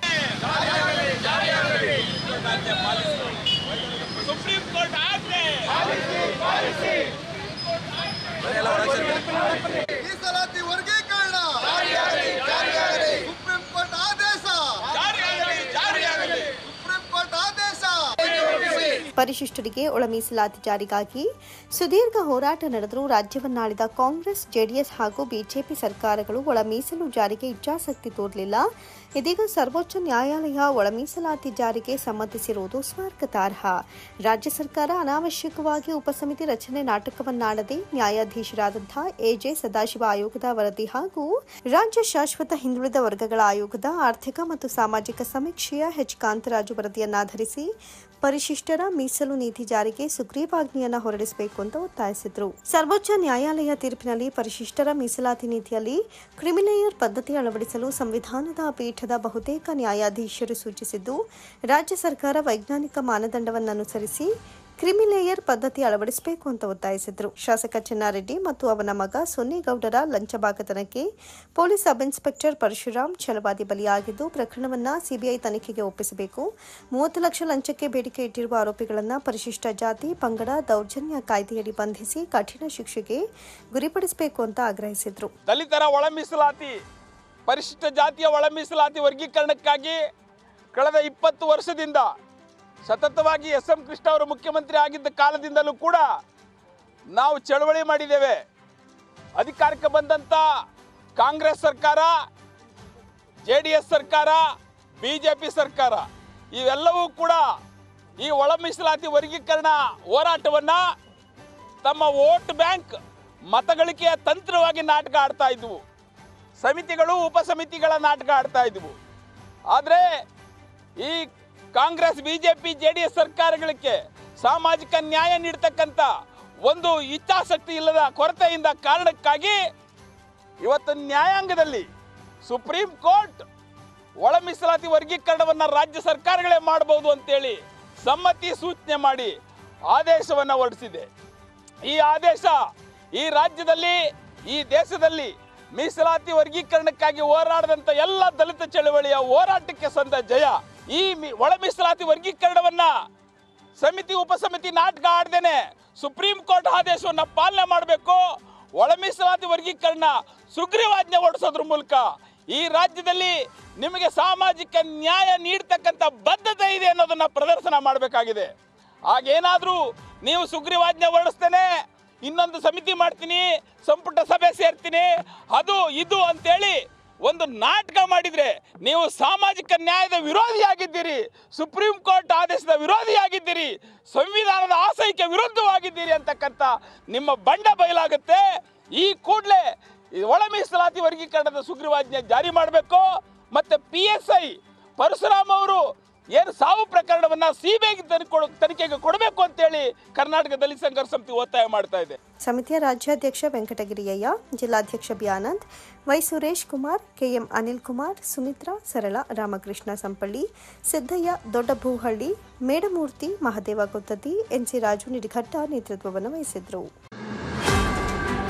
ಸುಪ್ರೀಂ ಕೋರ್ಟ್ ಆಜ್ಞೆ ಮೀಸಲಾತಿ ವರ್ಗೀಕರಣ ಸುಪ್ರೀಂ ಕೋರ್ಟ್ ಆದೇಶ ಸುಪ್ರೀಂ ಕೋರ್ಟ್ ಆದೇಶ. ಪರಿಶಿಷ್ಟರಿಗೆ ಒಳ ಮೀಸಲಾತಿ ಜಾರಿಗಾಗಿ ಸುದೀರ್ಘ ಹೋರಾಟ ನಡೆದರೂ ರಾಜ್ಯವನ್ನಾಳಿದ ಕಾಂಗ್ರೆಸ್, ಜೆಡಿಎಸ್ ಹಾಗೂ ಬಿಜೆಪಿ ಸರ್ಕಾರಗಳು ಒಳ ಮೀಸಲು ಜಾರಿಗೆ ಇಚ್ಛಾಸಕ್ತಿ ತೋರಲಿಲ್ಲ. ಇದೀಗ ಸರ್ವೋಚ್ಚ ನ್ಯಾಯಾಲಯ ಒಳ ಮೀಸಲಾತಿ ಜಾರಿಗೆ ಸಮ್ಮತಿಸಿರುವುದು ಸ್ವಾಗತಾರ್ಹ. ರಾಜ್ಯ ಸರ್ಕಾರ ಅನಾವಶ್ಯಕವಾಗಿ ಉಪಸಮಿತಿ ರಚನೆ ನಾಟಕವನ್ನಾಡದೆ ನ್ಯಾಯಾಧೀಶರಾದಂತಹ ಎಜೆ ಸದಾಶಿವ ಆಯೋಗದ ವರದಿ ಹಾಗೂ ರಾಜ್ಯ ಶಾಶ್ವತ ಹಿಂದುಳಿದ ವರ್ಗಗಳ ಆಯೋಗದ ಆರ್ಥಿಕ ಮತ್ತು ಸಾಮಾಜಿಕ ಸಮೀಕ್ಷೆಯ ಎಚ್ ಕಾಂತರಾಜು ವರದಿಯನ್ನಾಧರಿಸಿ ಪರಿಶಿಷ್ಟರ ಮೀಸಲು ನೀತಿ ಜಾರಿಗೆ ಸುಗ್ರೀವಾಜ್ಞೆಯನ್ನು ಹೊರಡಿಸಬೇಕು ಅಂತ ಒತ್ತಾಯಿಸಿದರು. ಸರ್ವೋಚ್ಚ ನ್ಯಾಯಾಲಯ ತೀರ್ಪಿನಲ್ಲಿ ಪರಿಶಿಷ್ಟರ ಮೀಸಲಾತಿ ನೀತಿಯಲ್ಲಿ ಕ್ರಿಮಿಲೇಯರ್ ಪದ್ಧತಿ ಅಳವಡಿಸಲು ಸಂವಿಧಾನದ ಪೀಠದ ಬಹುತೇಕ ನ್ಯಾಯಾಧೀಶರು ಸೂಚಿಸಿದ್ದು, ರಾಜ್ಯ ಸರ್ಕಾರ ವೈಜ್ಞಾನಿಕ ಮಾನದಂಡವನ್ನನುಸರಿಸಿ ಕ್ರಿಮಿಲೇಯರ್ ಪದ್ಧತಿ ಅಳವಡಿಸಬೇಕು ಅಂತ ಒತ್ತಾಯಿಸಿದರು. ಶಾಸಕ ಚೆನ್ನಾರೆಡ್ಡಿ ಮತ್ತು ಅವನ ಮಗ ಸೊನ್ನೇಗೌಡರ ಲಂಚಬಾಕತನಕ್ಕೆ ಪೊಲೀಸ್ ಸಬ್ ಇನ್ಸ್ಪೆಕ್ಟರ್ ಪರಶುರಾಮ್ ಛಲವಾದಿ ಬಲಿಯಾಗಿದ್ದು, ಪ್ರಕರಣವನ್ನು ಸಿಬಿಐ ತನಿಖೆಗೆ ಒಪ್ಪಿಸಬೇಕು. 30 ಲಕ್ಷ ಲಂಚಕ್ಕೆ ಬೇಡಿಕೆ ಇಟ್ಟಿರುವ ಆರೋಪಿಗಳನ್ನು ಪರಿಶಿಷ್ಟ ಜಾತಿ ಪಂಗಡ ದೌರ್ಜನ್ಯ ಕಾಯ್ದೆಯಡಿ ಬಂಧಿಸಿ ಕಠಿಣ ಶಿಕ್ಷೆಗೆ ಗುರಿಪಡಿಸಬೇಕು ಅಂತ ಆಗ್ರಹಿಸಿದರು. ದಲಿತರ ಒಳ ಮೀಸಲಾತಿ, ಪರಿಶಿಷ್ಟ ಜಾತಿಯ ಒಳ ಮೀಸಲಾತಿ ವರ್ಗೀಕರಣಕ್ಕಾಗಿ ಕಳೆದ 20 ವರ್ಷದಿಂದ ಸತತವಾಗಿ ಎಸ್.ಎಂ. ಕೃಷ್ಣ ಅವರು ಮುಖ್ಯಮಂತ್ರಿ ಆಗಿದ್ದ ಕಾಲದಿಂದಲೂ ಕೂಡ ನಾವು ಚಳವಳಿ ಮಾಡಿದ್ದೇವೆ. ಅಧಿಕಾರಕ್ಕೆ ಬಂದಂಥ ಕಾಂಗ್ರೆಸ್ ಸರ್ಕಾರ, ಜೆಡಿಎಸ್ ಸರ್ಕಾರ, ಬಿಜೆಪಿ ಸರ್ಕಾರ ಇವೆಲ್ಲವೂ ಕೂಡ ಈ ಒಳ ಮೀಸಲಾತಿ ವರ್ಗೀಕರಣ ಹೋರಾಟವನ್ನು ತಮ್ಮ ವೋಟ್ ಬ್ಯಾಂಕ್ ಮತಗಳಿಕೆಯ ತಂತ್ರವಾಗಿ ನಾಟಕ ಆಡ್ತಾ ಇದ್ವು. ಸಮಿತಿಗಳು ಉಪಸಮಿತಿಗಳ ನಾಟಕ ಆಡ್ತಾ ಇದ್ವು. ಆದರೆ ಈ ಕಾಂಗ್ರೆಸ್, ಬಿಜೆಪಿ, ಜೆಡಿಎಸ್ ಸರ್ಕಾರಗಳಿಗೆ ಸಾಮಾಜಿಕ ನ್ಯಾಯ ನೀಡತಕ್ಕಂಥ ಒಂದು ಇಚ್ಛಾಶಕ್ತಿ ಇಲ್ಲದ ಕೊರತೆಯಿಂದ ಕಾರಣಕ್ಕಾಗಿ ಇವತ್ತು ನ್ಯಾಯಾಂಗದಲ್ಲಿ ಸುಪ್ರೀಂ ಕೋರ್ಟ್ ಒಳ ಮೀಸಲಾತಿ ವರ್ಗೀಕರಣವನ್ನು ರಾಜ್ಯ ಸರ್ಕಾರಗಳೇ ಮಾಡಬಹುದು ಅಂತೇಳಿ ಸಮ್ಮತಿ ಸೂಚನೆ ಮಾಡಿ ಆದೇಶವನ್ನು ಹೊರಡಿಸಿದೆ. ಈ ಆದೇಶ ಈ ರಾಜ್ಯದಲ್ಲಿ, ಈ ದೇಶದಲ್ಲಿ ಮೀಸಲಾತಿ ವರ್ಗೀಕರಣಕ್ಕಾಗಿ ಹೋರಾಡಿದಂಥ ಎಲ್ಲ ದಲಿತ ಚಳವಳಿಯ ಹೋರಾಟಕ್ಕೆ ಸಂದ ಜಯ. ಈ ಒಳ ಮೀಸಲಾತಿ ವರ್ಗೀಕರಣವನ್ನ ಸಮಿತಿ ಉಪಸಮಿತಿ ನಾಟಕ ಆಡ್ದೇನೆ ಸುಪ್ರೀಂ ಕೋರ್ಟ್ ಆದೇಶವನ್ನು ಪಾಲನೆ ಮಾಡಬೇಕು. ಒಳ ಮೀಸಲಾತಿ ವರ್ಗೀಕರಣ ಸುಗ್ರೀವಾಜ್ಞೆ ಹೊರಡಿಸೋದ್ರ ಮೂಲಕ ಈ ರಾಜ್ಯದಲ್ಲಿ ನಿಮಗೆ ಸಾಮಾಜಿಕ ನ್ಯಾಯ ನೀಡತಕ್ಕಂಥ ಬದ್ಧತೆ ಇದೆ ಅನ್ನೋದನ್ನ ಪ್ರದರ್ಶನ ಮಾಡಬೇಕಾಗಿದೆ. ಹಾಗೇನಾದರೂ ನೀವು ಸುಗ್ರೀವಾಜ್ಞೆ ಹೊರಡಿಸ್ತೇನೆ, ಇನ್ನೊಂದು ಸಮಿತಿ ಮಾಡ್ತೀನಿ, ಸಂಪುಟ ಸಭೆ ಸೇರ್ತೀನಿ, ಅದು ಇದು ಅಂತೇಳಿ ಒಂದು ನಾಟಕ ಮಾಡಿದರೆ ನೀವು ಸಾಮಾಜಿಕ ನ್ಯಾಯದ ವಿರೋಧಿಯಾಗಿದ್ದೀರಿ, ಸುಪ್ರೀಂ ಕೋರ್ಟ್ ಆದೇಶದ ವಿರೋಧಿಯಾಗಿದ್ದೀರಿ, ಸಂವಿಧಾನದ ಆಶಯಕ್ಕೆ ವಿರುದ್ಧವಾಗಿದ್ದೀರಿ ಅಂತಕ್ಕಂಥ ನಿಮ್ಮ ಬಂಡ ಬಯಲಾಗುತ್ತೆ. ಈ ಕೂಡಲೇ ಒಳ ಮೀಸಲಾತಿ ವರ್ಗೀಕರಣದ ಸುಗ್ರೀವಾಜ್ಞೆ ಜಾರಿ ಮಾಡಬೇಕು. ಮತ್ತು PSI ಪರಶುರಾಮ್ ಅವರು ಏನು ಸಾವು ಪ್ರಕರಣವನ್ನು ಸಿಬಿಐಗೆ ತನಿಖೆಗೆ ಕೊಡಬೇಕು ಅಂತೇಳಿ ಕರ್ನಾಟಕ ದಲಿತ ಸಂಘರ್ಷ ಸಮಿತಿ ಒತ್ತಾಯ ಮಾಡ್ತಾ ಇದೆ. ಸಮಿತಿಯ ರಾಜ್ಯಾಧ್ಯಕ್ಷ ವೆಂಕಟಗಿರಿಯಯ್ಯ, ಜಿಲ್ಲಾಧ್ಯಕ್ಷ ಬಿಆನಂದ್, ವೈ ಸುರೇಶ್ ಕುಮಾರ್, ಕೆಎಂ ಅನಿಲ್ ಕುಮಾರ್, ಸುಮಿತ್ರಾ, ಸರಳ, ರಾಮಕೃಷ್ಣ ಸಂಪಳ್ಳಿ, ಸಿದ್ದಯ್ಯ ದೊಡ್ಡಭೂಹಳ್ಳಿ, ಮೇಡಮೂರ್ತಿ, ಮಹದೇವ ಗೊತ್ತತಿ, ಎನ್ಸಿ ರಾಜು ನಿಡಿಘಟ್ಟ ನೇತೃತ್ವವನ್ನು ವಹಿಸಿದ್ರು.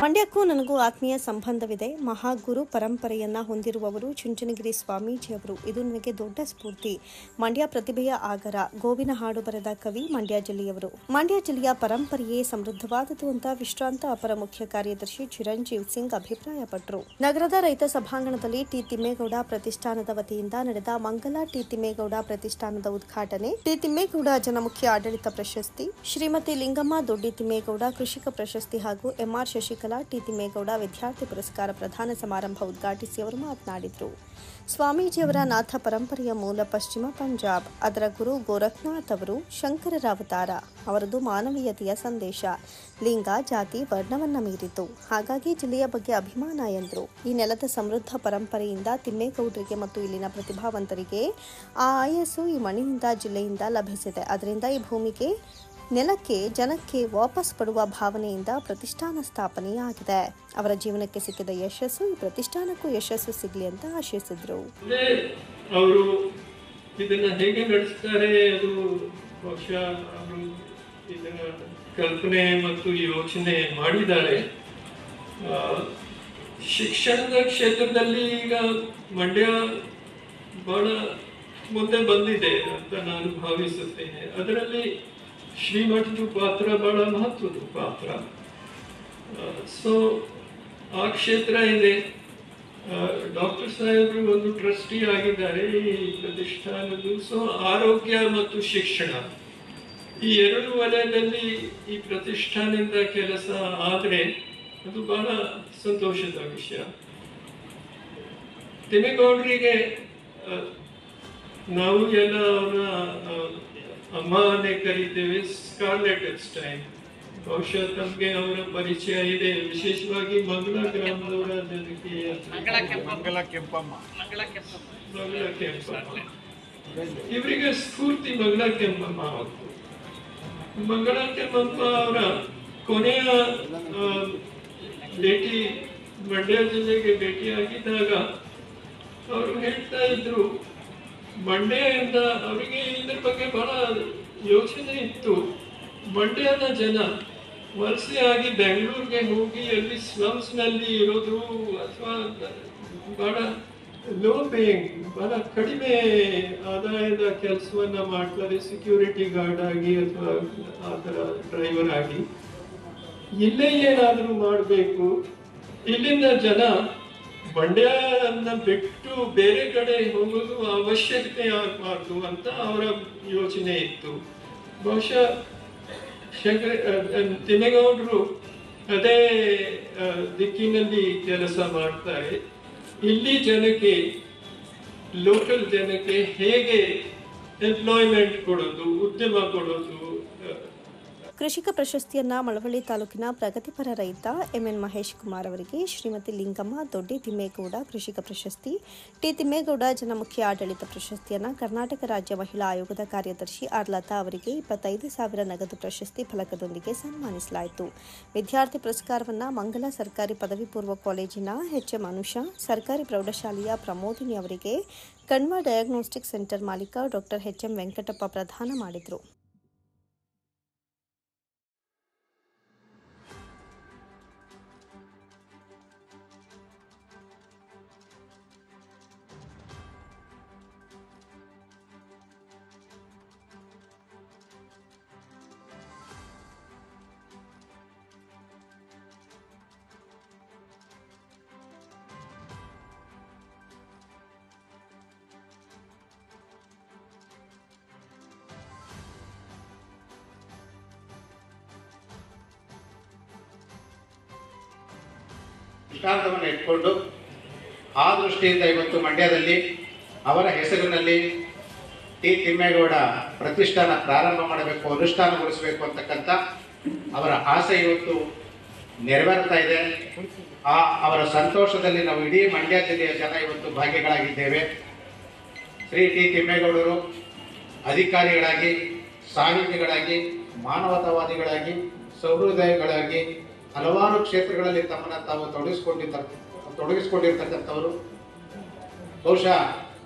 ಮಂಡ್ಯಕ್ಕೂ ನನಗೂ ಆತ್ಮೀಯ ಸಂಬಂಧವಿದೆ. ಮಹಾಗುರು ಪರಂಪರೆಯನ್ನ ಹೊಂದಿರುವವರು ಚುಂಚನಗಿರಿ ಸ್ವಾಮೀಜಿಯವರು. ಇದು ನನಗೆ ದೊಡ್ಡ ಸ್ಫೂರ್ತಿ. ಮಂಡ್ಯ ಪ್ರತಿಭೆಯ ಆಗರ. ಗೋವಿನ ಹಾಡು ಬರೆದ ಕವಿ ಮಂಡ್ಯ ಜಿಲ್ಲೆಯವರು. ಮಂಡ್ಯ ಜಿಲ್ಲೆಯ ಪರಂಪರೆಯೇ ಸಮೃದ್ಧವಾದದು ಅಂತ ವಿಶ್ರಾಂತ ಅಪರ ಮುಖ್ಯ ಕಾರ್ಯದರ್ಶಿ ಚಿರಂಜೀವ್ ಸಿಂಗ್ ಅಭಿಪ್ರಾಯಪಟ್ಟರು. ನಗರದ ರೈತ ಸಭಾಂಗಣದಲ್ಲಿ ಟಿ ತಿಮ್ಮೇಗೌಡ ಪ್ರತಿಷ್ಠಾನದ ವತಿಯಿಂದ ನಡೆದ ಮಂಗಲ ಟಿ ತಿಮ್ಮೇಗೌಡ ಪ್ರತಿಷ್ಠಾನದ ಉದ್ಘಾಟನೆ, ಟಿ ತಿಮ್ಮೇಗೌಡ ಜನಮುಖ್ಯ ಆಡಳಿತ ಪ್ರಶಸ್ತಿ, ಶ್ರೀಮತಿ ಲಿಂಗಮ್ಮ ದೊಡ್ಡಿ ತಿಮ್ಮೇಗೌಡ ಕೃಷಿಕ ಪ್ರಶಸ್ತಿ ಹಾಗೂ ಎಂಆರ್ ಶಶಿಕಲಾ ಟಿ ತಿಮ್ಮೇಗೌಡ ವಿದ್ಯಾರ್ಥಿ ಪುರಸ್ಕಾರ ಪ್ರದಾನ ಸಮಾರಂಭ ಉದ್ಘಾಟಿಸಿ ಅವರು ಮಾತನಾಡಿದರು. ಸ್ವಾಮೀಜಿಯವರ ನಾಥ ಪರಂಪರೆಯ ಮೂಲ ಪಶ್ಚಿಮ ಪಂಜಾಬ್. ಅದರ ಗುರು ಗೋರಖ್ನಾಥ್ ಅವರು ಶಂಕರರ ಅವತಾರ. ಅವರದು ಮಾನವೀಯತೆಯ ಸಂದೇಶ. ಲಿಂಗ, ಜಾತಿ, ವರ್ಣವನ್ನ ಮೀರಿತು. ಹಾಗಾಗಿ ಜಿಲ್ಲೆಯ ಬಗ್ಗೆ ಅಭಿಮಾನ ಎಂದರು. ಈ ನೆಲದ ಸಮೃದ್ಧ ಪರಂಪರೆಯಿಂದ ತಿಮ್ಮೇಗೌಡರಿಗೆ ಮತ್ತು ಇಲ್ಲಿನ ಪ್ರತಿಭಾವಂತರಿಗೆ ಆ ಆಯಸ್ಸು ಈ ಮಣ್ಣಿನಿಂದ, ಜಿಲ್ಲೆಯಿಂದ ಲಭಿಸಿದೆ. ಅದರಿಂದ ಈ ಭೂಮಿಗೆ, ನೆಲಕ್ಕೆ, ಜನಕ್ಕೆ ವಾಪಸ್ ಪಡುವ ಭಾವನೆಯಿಂದ ಪ್ರತಿಷ್ಠಾನ ಸ್ಥಾಪನೆಯಾಗಿದೆ. ಅವರ ಜೀವನಕ್ಕೆ ಸಿಕ್ಕಿದ ಯಶಸ್ಸು ಈ ಪ್ರತಿಷ್ಠಾನಕ್ಕೂ ಯಶಸ್ಸು ಸಿಗಲಿ ಅಂತ ಆಶಿಸಿದರು. ಅವರು ಇದನ್ನ ಹೇಗೆ ನಡೆಸ್ತಾರೆ, ಅದು ಬಹುಶಃ ಅವರು ಇದನ್ನ ಕಲ್ಪನೆ ಮತ್ತು ಯೋಚನೆ ಮಾಡಿದ್ದಾರೆ. ಶಿಕ್ಷಣದ ಕ್ಷೇತ್ರದಲ್ಲಿ ಈಗ ಮಂಡ್ಯ ಬಹಳ ಮುಂದೆ ಬಂದಿದೆ ಅಂತ ನಾನು ಭಾವಿಸುತ್ತೇನೆ. ಅದರಲ್ಲಿ ಶ್ರೀಮಠದ ಪಾತ್ರ ಬಹಳ ಮಹತ್ವದ ಪಾತ್ರ. ಸೊ ಆ ಕ್ಷೇತ್ರ ಇದೆ. ಡಾಕ್ಟರ್ ಸಾಹೇಬರು ಒಂದು ಟ್ರಸ್ಟಿ ಆಗಿದ್ದಾರೆ ಈ ಪ್ರತಿಷ್ಠಾನದ್ದು. ಸೊ ಆರೋಗ್ಯ ಮತ್ತು ಶಿಕ್ಷಣ ಈ ಎರಡು ವಲಯದಲ್ಲಿ ಈ ಪ್ರತಿಷ್ಠಾನದಿಂದ ಕೆಲಸ ಆದರೆ ಅದು ಬಹಳ ಸಂತೋಷದ ವಿಷಯ. ತಿಮ್ಮೇಗೌಡರಿಗೆ ನಾವು ಎಲ್ಲ ಅವರ ಅಮ್ಮನೇ ಕರೀತೇವೆ, ಸ್ಕಾರ್ಲೆಟ್ ಎಪ್ಸ್ಟೈನ್. ಬಹುಶಃ ತಮಗೆ ಅವರ ಪರಿಚಯ ಇದೆ, ವಿಶೇಷವಾಗಿ ಮಂಗಳ ಗ್ರಾಮದವರ ಜನಕ್ಕೆ. ಮಂಗಳ ಕೆಂಪಮ್ಮ ಇವರಿಗೆ ಸ್ಫೂರ್ತಿ ಮಂಗಳ ಕೆಂಪಮ್ಮ ಅವರು. ಮಂಗಳ ಕೆಂಪಮ್ಮ ಅವರ ಕೊನೆಯ ಭೇಟಿ ಮಂಡ್ಯ ಜಿಲ್ಲೆಗೆ ಭೇಟಿಯಾಗಿದ್ದಾಗ ಅವರು ಹೇಳ್ತಾ ಇದ್ರು, ಮಂಡ್ಯದಿಂದ ಅವರಿಗೆ ಇದ್ರ ಬಗ್ಗೆ ಬಹಳ ಯೋಚನೆ ಇತ್ತು. ಮಂಡ್ಯದ ಜನ ವಲಸೆಯಾಗಿ ಬೆಂಗಳೂರಿಗೆ ಹೋಗಿ ಅಲ್ಲಿ ಸ್ಲಮ್ಸ್ನಲ್ಲಿ ಇರೋದು ಅಥವಾ ಬಹಳ ಲೋ ಪೇಯಿಂಗ್, ಬಹಳ ಕಡಿಮೆ ಆದಾಯದ ಕೆಲಸವನ್ನ ಮಾಡ್ತಾರೆ, ಸೆಕ್ಯೂರಿಟಿ ಗಾರ್ಡ್ ಆಗಿ ಅಥವಾ ಆ ಥರ ಡ್ರೈವರ್ ಆಗಿ. ಇಲ್ಲೇ ಏನಾದರೂ ಮಾಡಬೇಕು, ಇಲ್ಲಿಂದ ಜನ ಮಂಡ್ಯನ ಬಿಟ್ಟು ಬೇರೆ ಕಡೆ ಹೋಗೋದು ಅವಶ್ಯಕತೆ ಆಗಬಾರ್ದು ಅಂತ ಅವರ ಯೋಚನೆ ಇತ್ತು. ಬಹುಶಃ ತಿಮ್ಮೇಗೌಡರು ಅದೇ ದಿಕ್ಕಿನಲ್ಲಿ ಕೆಲಸ ಮಾಡ್ತಾರೆ. ಇಲ್ಲಿ ಜನಕ್ಕೆ, ಲೋಕಲ್ ಜನಕ್ಕೆ ಹೇಗೆ ಎಂಪ್ಲಾಯ್ಮೆಂಟ್ ಕೊಡೋದು, ಉದ್ಯಮ ಕೊಡೋದು. ಕೃಷಿಕ ಪ್ರಶಸ್ತಿಯನ್ನ ಮಳವಳ್ಳಿ ತಾಲೂಕಿನ ಪ್ರಗತಿಪರ ರೈತ ಎಂಎನ್ ಮಹೇಶ್ ಕುಮಾರ್ ಅವರಿಗೆ, ಶ್ರೀಮತಿ ಲಿಂಗಮ್ಮ ದೊಡ್ಡಿ ತಿಮ್ಮೇಗೌಡ ಕೃಷಿಕ ಪ್ರಶಸ್ತಿ, ಟಿ ತಿಮ್ಮೇಗೌಡ ಜನಮುಖ್ಯ ಆಡಳಿತ ಪ್ರಶಸ್ತಿಯನ್ನ ಕರ್ನಾಟಕ ರಾಜ್ಯ ಮಹಿಳಾ ಆಯೋಗದ ಕಾರ್ಯದರ್ಶಿ ಆರ್ ಲತಾ ಅವರಿಗೆ 25,000 ನಗದು ಪ್ರಶಸ್ತಿ ಫಲಕದೊಂದಿಗೆ ಸನ್ಮಾನಿಸಲಾಯಿತು. ವಿದ್ಯಾರ್ಥಿ ಪುರಸ್ಕಾರವನ್ನು ಮಂಗಲ ಸರ್ಕಾರಿ ಪದವಿ ಪೂರ್ವ ಕಾಲೇಜಿನ ಎಚ್ಎಂ ಅನುಷಾ, ಸರ್ಕಾರಿ ಪ್ರೌಢಶಾಲೆಯ ಪ್ರಮೋದಿನಿ ಅವರಿಗೆ ಕಣ್ವ ಡಯಾಗ್ನೋಸ್ಟಿಕ್ ಸೆಂಟರ್ ಮಾಲೀಕ ಡಾಕ್ಟರ್ ಎಚ್ಎಂ ವೆಂಕಟಪ್ಪ ಪ್ರದಾನ ಮಾಡಿದರು. ದೃಷ್ಟಾಂತವನ್ನು ಇಟ್ಕೊಂಡು ಆ ದೃಷ್ಟಿಯಿಂದ ಇವತ್ತು ಮಂಡ್ಯದಲ್ಲಿ ಅವರ ಹೆಸರಿನಲ್ಲಿ ಟಿ ತಿಮ್ಮೇಗೌಡ ಪ್ರತಿಷ್ಠಾನ ಪ್ರಾರಂಭ ಮಾಡಬೇಕು, ಅನುಷ್ಠಾನಗೊಳಿಸಬೇಕು ಅಂತಕ್ಕಂಥ ಅವರ ಆಸೆ ಇವತ್ತು ನೆರವೇರ್ತಾ ಇದೆ. ಅವರ ಸಂತೋಷದಲ್ಲಿ ನಾವು ಇಡೀ ಮಂಡ್ಯ ಜಿಲ್ಲೆಯ ಜನ ಇವತ್ತು ಭಾಗಿಗಳಾಗಿದ್ದೇವೆ. ಶ್ರೀ ಟಿ ತಿಮ್ಮೇಗೌಡರು ಅಧಿಕಾರಿಗಳಾಗಿ, ಸಾಹಿತಿಗಳಾಗಿ, ಮಾನವತಾವಾದಿಗಳಾಗಿ, ಸಹೃದಯಗಳಾಗಿ ಹಲವಾರು ಕ್ಷೇತ್ರಗಳಲ್ಲಿ ತಮ್ಮನ್ನು ತಾವು ತೊಡಗಿಸಿಕೊಂಡಿರ್ತಕ್ಕಂಥವರು. ಬಹುಶಃ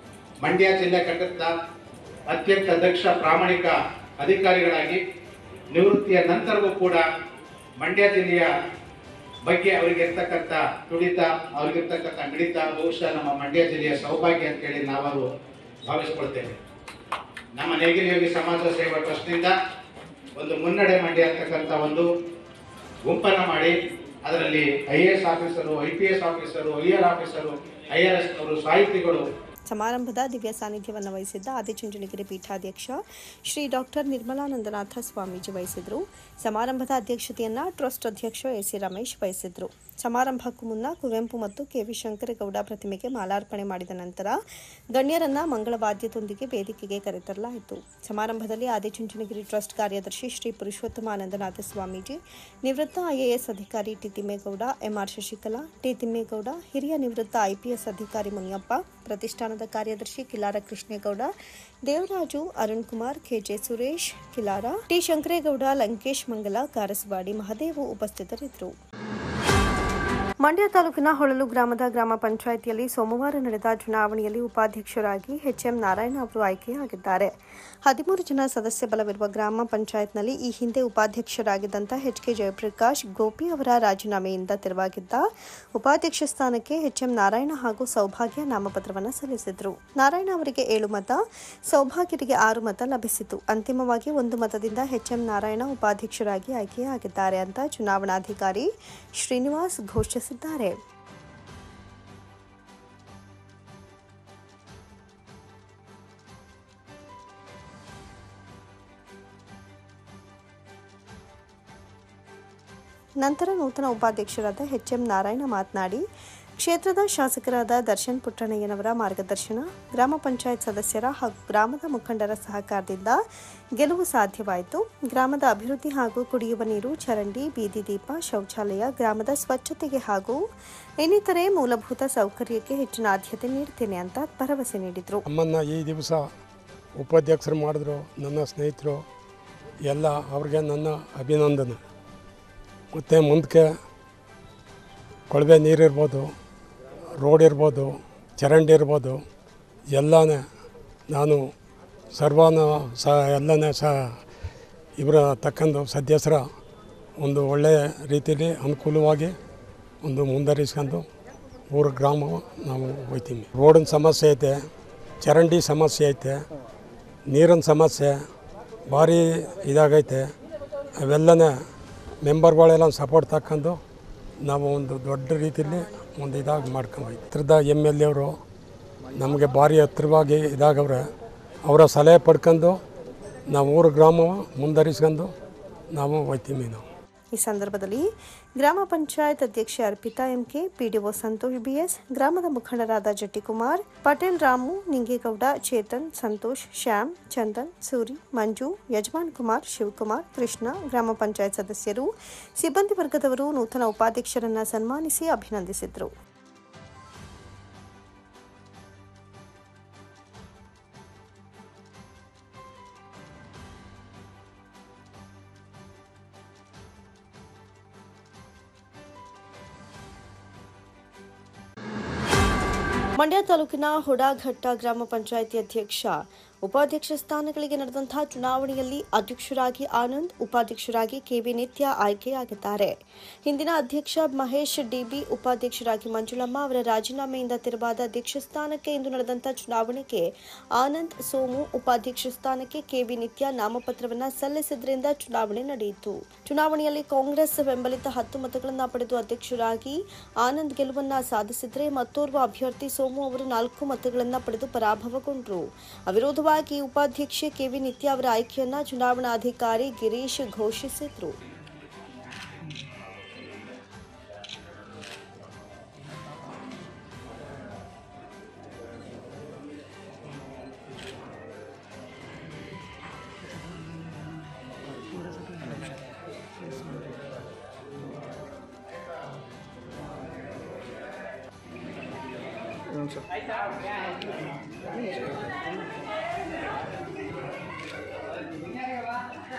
ಮಂಡ್ಯ ಜಿಲ್ಲೆ ಕಂಡಂಥ ಅತ್ಯಂತ ದಕ್ಷ ಪ್ರಾಮಾಣಿಕ ಅಧಿಕಾರಿಗಳಾಗಿ ನಿವೃತ್ತಿಯ ನಂತರವೂ ಕೂಡ ಮಂಡ್ಯ ಜಿಲ್ಲೆಯ ಬಗ್ಗೆ ಅವರಿಗಿರ್ತಕ್ಕಂಥ ತುಡಿತ, ಅವ್ರಿಗಿರ್ತಕ್ಕಂಥ ಮಿಡಿತ ಬಹುಶಃ ನಮ್ಮ ಮಂಡ್ಯ ಜಿಲ್ಲೆಯ ಸೌಭಾಗ್ಯ ಅಂತೇಳಿ ನಾವು ಭಾವಿಸ್ಕೊಳ್ತೇವೆ. ನಮ್ಮ ನೇಗಿಲ ಯೋಗಿ ಸಮಾಜ ಸೇವಾ ಟ್ರಸ್ಟ್ನಿಂದ ಒಂದು ಮುನ್ನಡೆ ಮಂಡ್ಯ ಅಂತಕ್ಕಂಥ ಒಂದು ಗುಂಪನ್ನು ಮಾಡಿ ಅದರಲ್ಲಿ IAS officer, IPS officer, IR officer, IRS ನವರು, ಸಾಹಿತಿಗಳು. ಸಮಾರಂಭದ ದಿವ್ಯ ಸಾನ್ನಿಧ್ಯವನ್ನು ವಹಿಸಿದ್ದ ಆದಿಚುಂಚನಗಿರಿ ಪೀಠಾಧ್ಯಕ್ಷ ಶ್ರೀ ಡಾಕ್ಟರ್ ನಿರ್ಮಲಾನಂದನಾಥ ಸ್ವಾಮೀಜಿ ವಹಿಸಿದ್ರು. ಸಮಾರಂಭದ ಅಧ್ಯಕ್ಷತೆಯನ್ನ ಟ್ರಸ್ಟ್ ಅಧ್ಯಕ್ಷ AC ರಮೇಶ್ ವಹಿಸಿದ್ರು. ಸಮಾರಂಭಕ್ಕೂ ಮುನ್ನ ಕುವೆಂಪು ಮತ್ತು KV ಶಂಕರೇಗೌಡ ಪ್ರತಿಮೆಗೆ ಮಾಲಾರ್ಪಣೆ ಮಾಡಿದ ನಂತರ ಗಣ್ಯರನ್ನ ಮಂಗಳವಾದ್ಯದೊಂದಿಗೆ ವೇದಿಕೆಗೆ ಕರೆತರಲಾಯಿತು. ಸಮಾರಂಭದಲ್ಲಿ ಆದಿಚುಂಚನಗಿರಿ ಟ್ರಸ್ಟ್ ಕಾರ್ಯದರ್ಶಿ ಶ್ರೀ ಪುರುಷೋತ್ತಮಾನಂದನಾಥ ಸ್ವಾಮೀಜಿ, ನಿವೃತ್ತ IAS ಅಧಿಕಾರಿ T Thimmegowda, MR Shashikala, T Thimmegowda, ಹಿರಿಯ ನಿವೃತ್ತ IPS ಅಧಿಕಾರಿ ಮುನಿಯಪ್ಪ, ಪ್ರತಿಷ್ಠಾನದ ಕಾರ್ಯದರ್ಶಿ ಕಿಲಾರ ಕೃಷ್ಣೇಗೌಡ, ದೇವರಾಜು, ಅರುಣ್ ಕುಮಾರ್, KJ ಸುರೇಶ್ ಕಿಲಾರ, ಟಿ ಶಂಕರೇಗೌಡ, ಲಂಕೇಶ್ ಮಂಗಲ, ಕಾರಸವಾಡಿ ಮಹದೇವು ಉಪಸ್ಥಿತರಿದ್ದರು. ಮಂಡ್ಯ ತಾಲೂಕಿನ ಹೊಳಲು ಗ್ರಾಮದ ಗ್ರಾಮ ಪಂಚಾಯಿತಿಯಲ್ಲಿ ಸೋಮವಾರ ನಡೆದ ಚುನಾವಣೆಯಲ್ಲಿ ಉಪಾಧ್ಯಕ್ಷರಾಗಿ HM ನಾರಾಯಣ ಅವರು ಆಯ್ಕೆಯಾಗಿದ್ದಾರೆ. 13 ಜನ ಸದಸ್ಯ ಬಲವಿರುವ ಗ್ರಾಮ ಪಂಚಾಯತ್ನಲ್ಲಿ ಈ ಹಿಂದೆ ಉಪಾಧ್ಯಕ್ಷರಾಗಿದ್ದಂಥ HK ಜಯಪ್ರಕಾಶ್ ಗೋಪಿ ಅವರ ರಾಜೀನಾಮೆಯಿಂದ ತೆರವಾಗಿದ್ದ ಉಪಾಧ್ಯಕ್ಷ ಸ್ಥಾನಕ್ಕೆ HM ನಾರಾಯಣ ಹಾಗೂ ಸೌಭಾಗ್ಯ ನಾಮಪತ್ರವನ್ನು ಸಲ್ಲಿಸಿದರು. ನಾರಾಯಣ ಅವರಿಗೆ 7 ಮತ, ಸೌಭಾಗ್ಯರಿಗೆ 6 ಮತ ಲಭಿಸಿತು. ಅಂತಿಮವಾಗಿ 1 ಮತದಿಂದ HM ನಾರಾಯಣ ಉಪಾಧ್ಯಕ್ಷರಾಗಿ ಆಯ್ಕೆಯಾಗಿದ್ದಾರೆ ಅಂತ ಚುನಾವಣಾಧಿಕಾರಿ ಶ್ರೀನಿವಾಸ್ ಘೋಷಿಸಿದ್ದಾರೆ. ನಂತರ ನೂತನ ಉಪಾಧ್ಯಕ್ಷರಾದ HM ನಾರಾಯಣ ಮಾತನಾಡಿ, ಕ್ಷೇತ್ರದ ಶಾಸಕರಾದ ದರ್ಶನ್ ಪುಟ್ಟಣ್ಣಯ್ಯನವರ ಮಾರ್ಗದರ್ಶನ, ಗ್ರಾಮ ಪಂಚಾಯತ್ ಸದಸ್ಯರ ಹಾಗೂ ಗ್ರಾಮದ ಮುಖಂಡರ ಸಹಕಾರದಿಂದ ಗೆಲುವು ಸಾಧ್ಯವಾಯಿತು. ಗ್ರಾಮದ ಅಭಿವೃದ್ಧಿ ಹಾಗೂ ಕುಡಿಯುವ ನೀರು, ಚರಂಡಿ, ಬೀದಿ ದೀಪ, ಶೌಚಾಲಯ, ಗ್ರಾಮದ ಸ್ವಚ್ಛತೆಗೆ ಹಾಗೂ ಇನ್ನಿತರೆ ಮೂಲಭೂತ ಸೌಕರ್ಯಕ್ಕೆ ಹೆಚ್ಚಿನ ಆದ್ಯತೆ ನೀಡುತ್ತೇನೆ ಅಂತ ಭರವಸೆ ನೀಡಿದರು. ನಮ್ಮನ್ನು ಈ ದಿವಸ ಉಪಾಧ್ಯಕ್ಷರು ಮಾಡಿದ್ರು ನನ್ನ ಸ್ನೇಹಿತರು ಎಲ್ಲ, ಅವ್ರಿಗೆ ನನ್ನ ಅಭಿನಂದನೆ. ಮತ್ತು ಮುಂದಕ್ಕೆ ಕೊಳವೆ ನೀರಿರ್ಬೋದು, ರೋಡ್ ಇರ್ಬೋದು, ಚರಂಡಿ ಇರ್ಬೋದು, ಎಲ್ಲನೇ ನಾನು ಎಲ್ಲನೇ ಇವರ ತಕ್ಕಂದು ಸದಸ್ಯರ ಒಂದು ಒಳ್ಳೆಯ ರೀತಿಯಲ್ಲಿ ಅನುಕೂಲವಾಗಿ ಒಂದು ಮುಂದುವರಿಸ್ಕೊಂಡು ಊರು ಗ್ರಾಮ ನಾವು ಹೋಗ್ತೀವಿ. ರೋಡಿನ ಸಮಸ್ಯೆ ಐತೆ, ಚರಂಡಿ ಸಮಸ್ಯೆ ಐತೆ, ನೀರಿನ ಸಮಸ್ಯೆ ಭಾರಿ ಇದಾಗೈತೆ. ಅವೆಲ್ಲನೇ ಮೆಂಬರ್ಗಳೆಲ್ಲ ಸಪೋರ್ಟ್ ತಕ್ಕಂಡು ನಾವು ಒಂದು ದೊಡ್ಡ ರೀತಿಯಲ್ಲಿ ಒಂದು ಇದಾಗಿ ಮಾಡ್ಕೊಂಡ್ವಿ. ಹತ್ರದ MLA ಅವರು ನಮಗೆ ಭಾರಿ ಹತ್ತಿರವಾಗಿ ಇದಾಗವ್ರೆ. ಅವರ ಸಲಹೆ ಪಡ್ಕೊಂಡು ನಾವು ಊರು ಗ್ರಾಮ ಮುಂದುವರಿಸ್ಕೊಂಡು ನಾವು ಹೋಗ್ತೀವಿ. ನಾವು ಈ ಸಂದರ್ಭದಲ್ಲಿ ಗ್ರಾಮ ಪಂಚಾಯತ್ ಅಧ್ಯಕ್ಷೆ Arpita MK, PDO Santosh BS, ಗ್ರಾಮದ ಮುಖಂಡರಾದ ಜಟ್ಟಿಕುಮಾರ್, ಪಟೇಲ್ ರಾಮು, ನಿಂಗೇಗೌಡ, ಚೇತನ್, ಸಂತೋಷ್, ಶ್ಯಾಮ್, ಚಂದನ್, ಸೂರಿ, ಮಂಜು, ಯಜಮಾನ್ ಕುಮಾರ್, ಶಿವಕುಮಾರ್, ಕೃಷ್ಣ, ಗ್ರಾಮ ಪಂಚಾಯತ್ ಸದಸ್ಯರು, ಸಿಬ್ಬಂದಿ ವರ್ಗದವರು ನೂತನ ಉಪಾಧ್ಯಕ್ಷರನ್ನು ಸನ್ಮಾನಿಸಿ ಅಭಿನಂದಿಸಿದರು. ಮಂಡ್ಯ ತಾಲೂಕಿನ ಹುಡಾಘಟ್ಟ ಗ್ರಾಮ ಪಂಚಾಯಿತಿ ಅಧ್ಯಕ್ಷ, ಉಪಾಧ್ಯಕ್ಷ ಸ್ಥಾನಗಳಿಗೆ ನಡೆದಂತಹ ಚುನಾವಣೆಯಲ್ಲಿ ಅಧ್ಯಕ್ಷರಾಗಿ ಆನಂದ್, ಉಪಾಧ್ಯಕ್ಷರಾಗಿ KV ನಿತ್ಯ ಆಯ್ಕೆಯಾಗಿದ್ದಾರೆ. ಹಿಂದಿನ ಅಧ್ಯಕ್ಷ ಮಹೇಶ್ DB, ಉಪಾಧ್ಯಕ್ಷರಾಗಿ ಮಂಜುಳಮ್ಮ ಅವರ ರಾಜೀನಾಮೆಯಿಂದ ತೆರವಾದ ಅಧ್ಯಕ್ಷ ಸ್ಥಾನಕ್ಕೆ ಇಂದು ನಡೆದಂತಹ ಚುನಾವಣೆಗೆ ಆನಂದ್, ಸೋಮು, ಉಪಾಧ್ಯಕ್ಷ ಸ್ಥಾನಕ್ಕೆ KV ನಿತ್ಯ ನಾಮಪತ್ರವನ್ನು ಸಲ್ಲಿಸಿದ್ರಿಂದ ಚುನಾವಣೆ ನಡೆಯಿತು. ಚುನಾವಣೆಯಲ್ಲಿ ಕಾಂಗ್ರೆಸ್ ಬೆಂಬಲಿತ 10 ಮತಗಳನ್ನು ಪಡೆದು ಅಧ್ಯಕ್ಷರಾಗಿ ಆನಂದ್ ಗೆಲುವನ್ನ ಸಾಧಿಸಿದರೆ ಮತ್ತೋರ್ವ ಅಭ್ಯರ್ಥಿ ಸೋಮು ಅವರು 4 ಮತಗಳನ್ನು ಪಡೆದು ಪರಾಭವಗೊಂಡರು. ಅವಿರೋಧ ಉಪಾಧ್ಯಕ್ಷೆ KV ನಿತ್ಯ ಅವರ ಆಯ್ಕೆಯನ್ನ ಚುನಾವಣಾಧಿಕಾರಿ ಗಿರೀಶ್ ಘೋಷಿಸಿದ್ರು.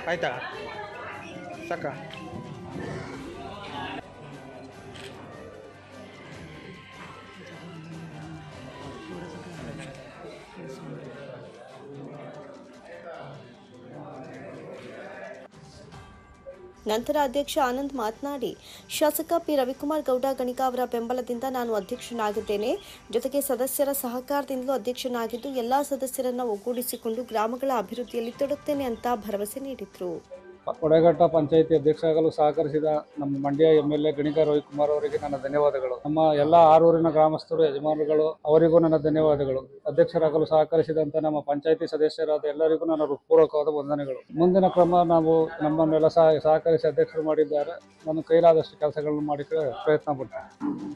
ಆಯ್ತಾ ಸಾಕ ನಂತರ ಅಧ್ಯಕ್ಷ ಆನಂದ್ ಮಾತನಾಡಿ, ಶಾಸಕ ಪಿ ರವಿಕುಮಾರ್ ಗೌಡ ಗಣಿಗ ಅವರ ಬೆಂಬಲದಿಂದ ನಾನು ಅಧ್ಯಕ್ಷನಾಗಿದ್ದೇನೆ. ಜೊತೆಗೆ ಸದಸ್ಯರ ಸಹಕಾರದಿಂದಲೂ ಅಧ್ಯಕ್ಷನಾಗಿದ್ದು ಎಲ್ಲಾ ಸದಸ್ಯರನ್ನ ಒಗ್ಗೂಡಿಸಿಕೊಂಡು ಗ್ರಾಮಗಳ ಅಭಿವೃದ್ಧಿಯಲ್ಲಿ ತೊಡಗುತ್ತೇನೆ ಅಂತ ಭರವಸೆ ನೀಡಿದರು. ಕೊಡೇಘಟ್ಟ ಪಂಚಾಯಿತಿ ಅಧ್ಯಕ್ಷ ಆಗಲು ಸಹಕರಿಸಿದ ನಮ್ಮ ಮಂಡ್ಯ MLA ಗಣಿಗ ರವಿಕುಮಾರ್ ಅವರಿಗೆ ನನ್ನ ಧನ್ಯವಾದಗಳು. ನಮ್ಮ ಎಲ್ಲ 6 ಊರಿನ ಗ್ರಾಮಸ್ಥರು, ಯಜಮಾನರುಗಳು ಅವರಿಗೂ ನನ್ನ ಧನ್ಯವಾದಗಳು. ಅಧ್ಯಕ್ಷರಾಗಲು ಸಹಕರಿಸಿದಂಥ ನಮ್ಮ ಪಂಚಾಯಿತಿ ಸದಸ್ಯರಾದ ಎಲ್ಲರಿಗೂ ನನ್ನ ಹೃತ್ಪೂರ್ವಕವಾದ ವಂದನೆಗಳು. ಮುಂದಿನ ಕ್ರಮ ನಾವು ನಮ್ಮನ್ನೆಲ್ಲ ಸಹಕರಿಸಿ ಅಧ್ಯಕ್ಷರು ಮಾಡಿದ್ದಾರೆ. ನಾನು ಕೈಲಾದಷ್ಟು ಕೆಲಸಗಳನ್ನು ಮಾಡಿ ಪ್ರಯತ್ನ ಪಡ್ತೇನೆ.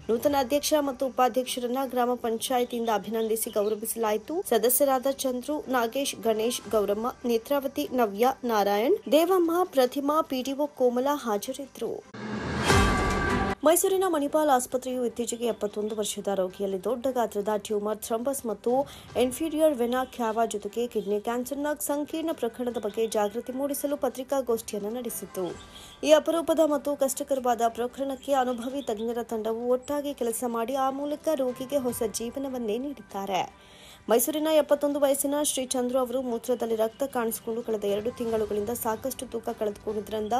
ನೂತನ ಅಧ್ಯಕ್ಷ ಮತ್ತು ಉಪಾಧ್ಯಕ್ಷರನ್ನ ಗ್ರಾಮ ಪಂಚಾಯಿತಿಯಿಂದ ಅಭಿನಂದಿಸಿ ಗೌರವಿಸಲಾಯಿತು. ಸದಸ್ಯರಾದ ಚಂದ್ರು, ನಾಗೇಶ್, ಗಣೇಶ್, ಗೌರಮ್ಮ, ನೇತ್ರಾವತಿ, ನವ್ಯ, ನಾರಾಯಣ್, ದೇವಮ್ಮ, ಪ್ರತಿಮಾ, PDO ಕೋಮಲ ಹಾಜರಿದ್ದರು. ಮೈಸೂರಿನ ಮಣಿಪಾಲ್ ಆಸ್ಪತ್ರೆಯು ಇತ್ತೀಚೆಗೆ 71 ವರ್ಷದ ರೋಗಿಯಲ್ಲಿ ದೊಡ್ಡ ಗಾತ್ರದ ಟ್ಯೂಮರ್, ಥ್ರಂಬಸ್ ಮತ್ತು ಇನ್ಫೀರಿಯರ್ ವೆನಾ ಕ್ಯಾವಾ ಜೊತೆಗೆ ಕಿಡ್ನಿ ಕ್ಯಾನ್ಸರ್ನ ಸಂಕೀರ್ಣ ಪ್ರಕರಣದ ಬಗ್ಗೆ ಜಾಗೃತಿ ಮೂಡಿಸಲು ಪತ್ರಿಕಾಗೋಷ್ಠಿಯನ್ನು ನಡೆಸಿತು. ಈ ಅಪರೂಪದ ಮತ್ತು ಕಷ್ಟಕರವಾದ ಪ್ರಕರಣಕ್ಕೆ ಅನುಭವಿ ತಜ್ಞರ ತಂಡವು ಒಟ್ಟಾಗಿ ಕೆಲಸ ಮಾಡಿ ಆ ಮೂಲಕ ರೋಗಿಗೆ ಹೊಸ ಜೀವನವನ್ನೇ ನೀಡಿದ್ದಾರೆ. ಮೈಸೂರಿನ 71 ವಯಸ್ಸಿನ ಶ್ರೀ ಚಂದ್ರು ಅವರು ಮೂತ್ರದಲ್ಲಿ ರಕ್ತ ಕಾಣಿಸಿಕೊಂಡು ಕಳೆದ 2 ತಿಂಗಳುಗಳಿಂದ ಸಾಕಷ್ಟು ತೂಕ ಕಳೆದುಕೊಂಡಿದ್ದರಿಂದ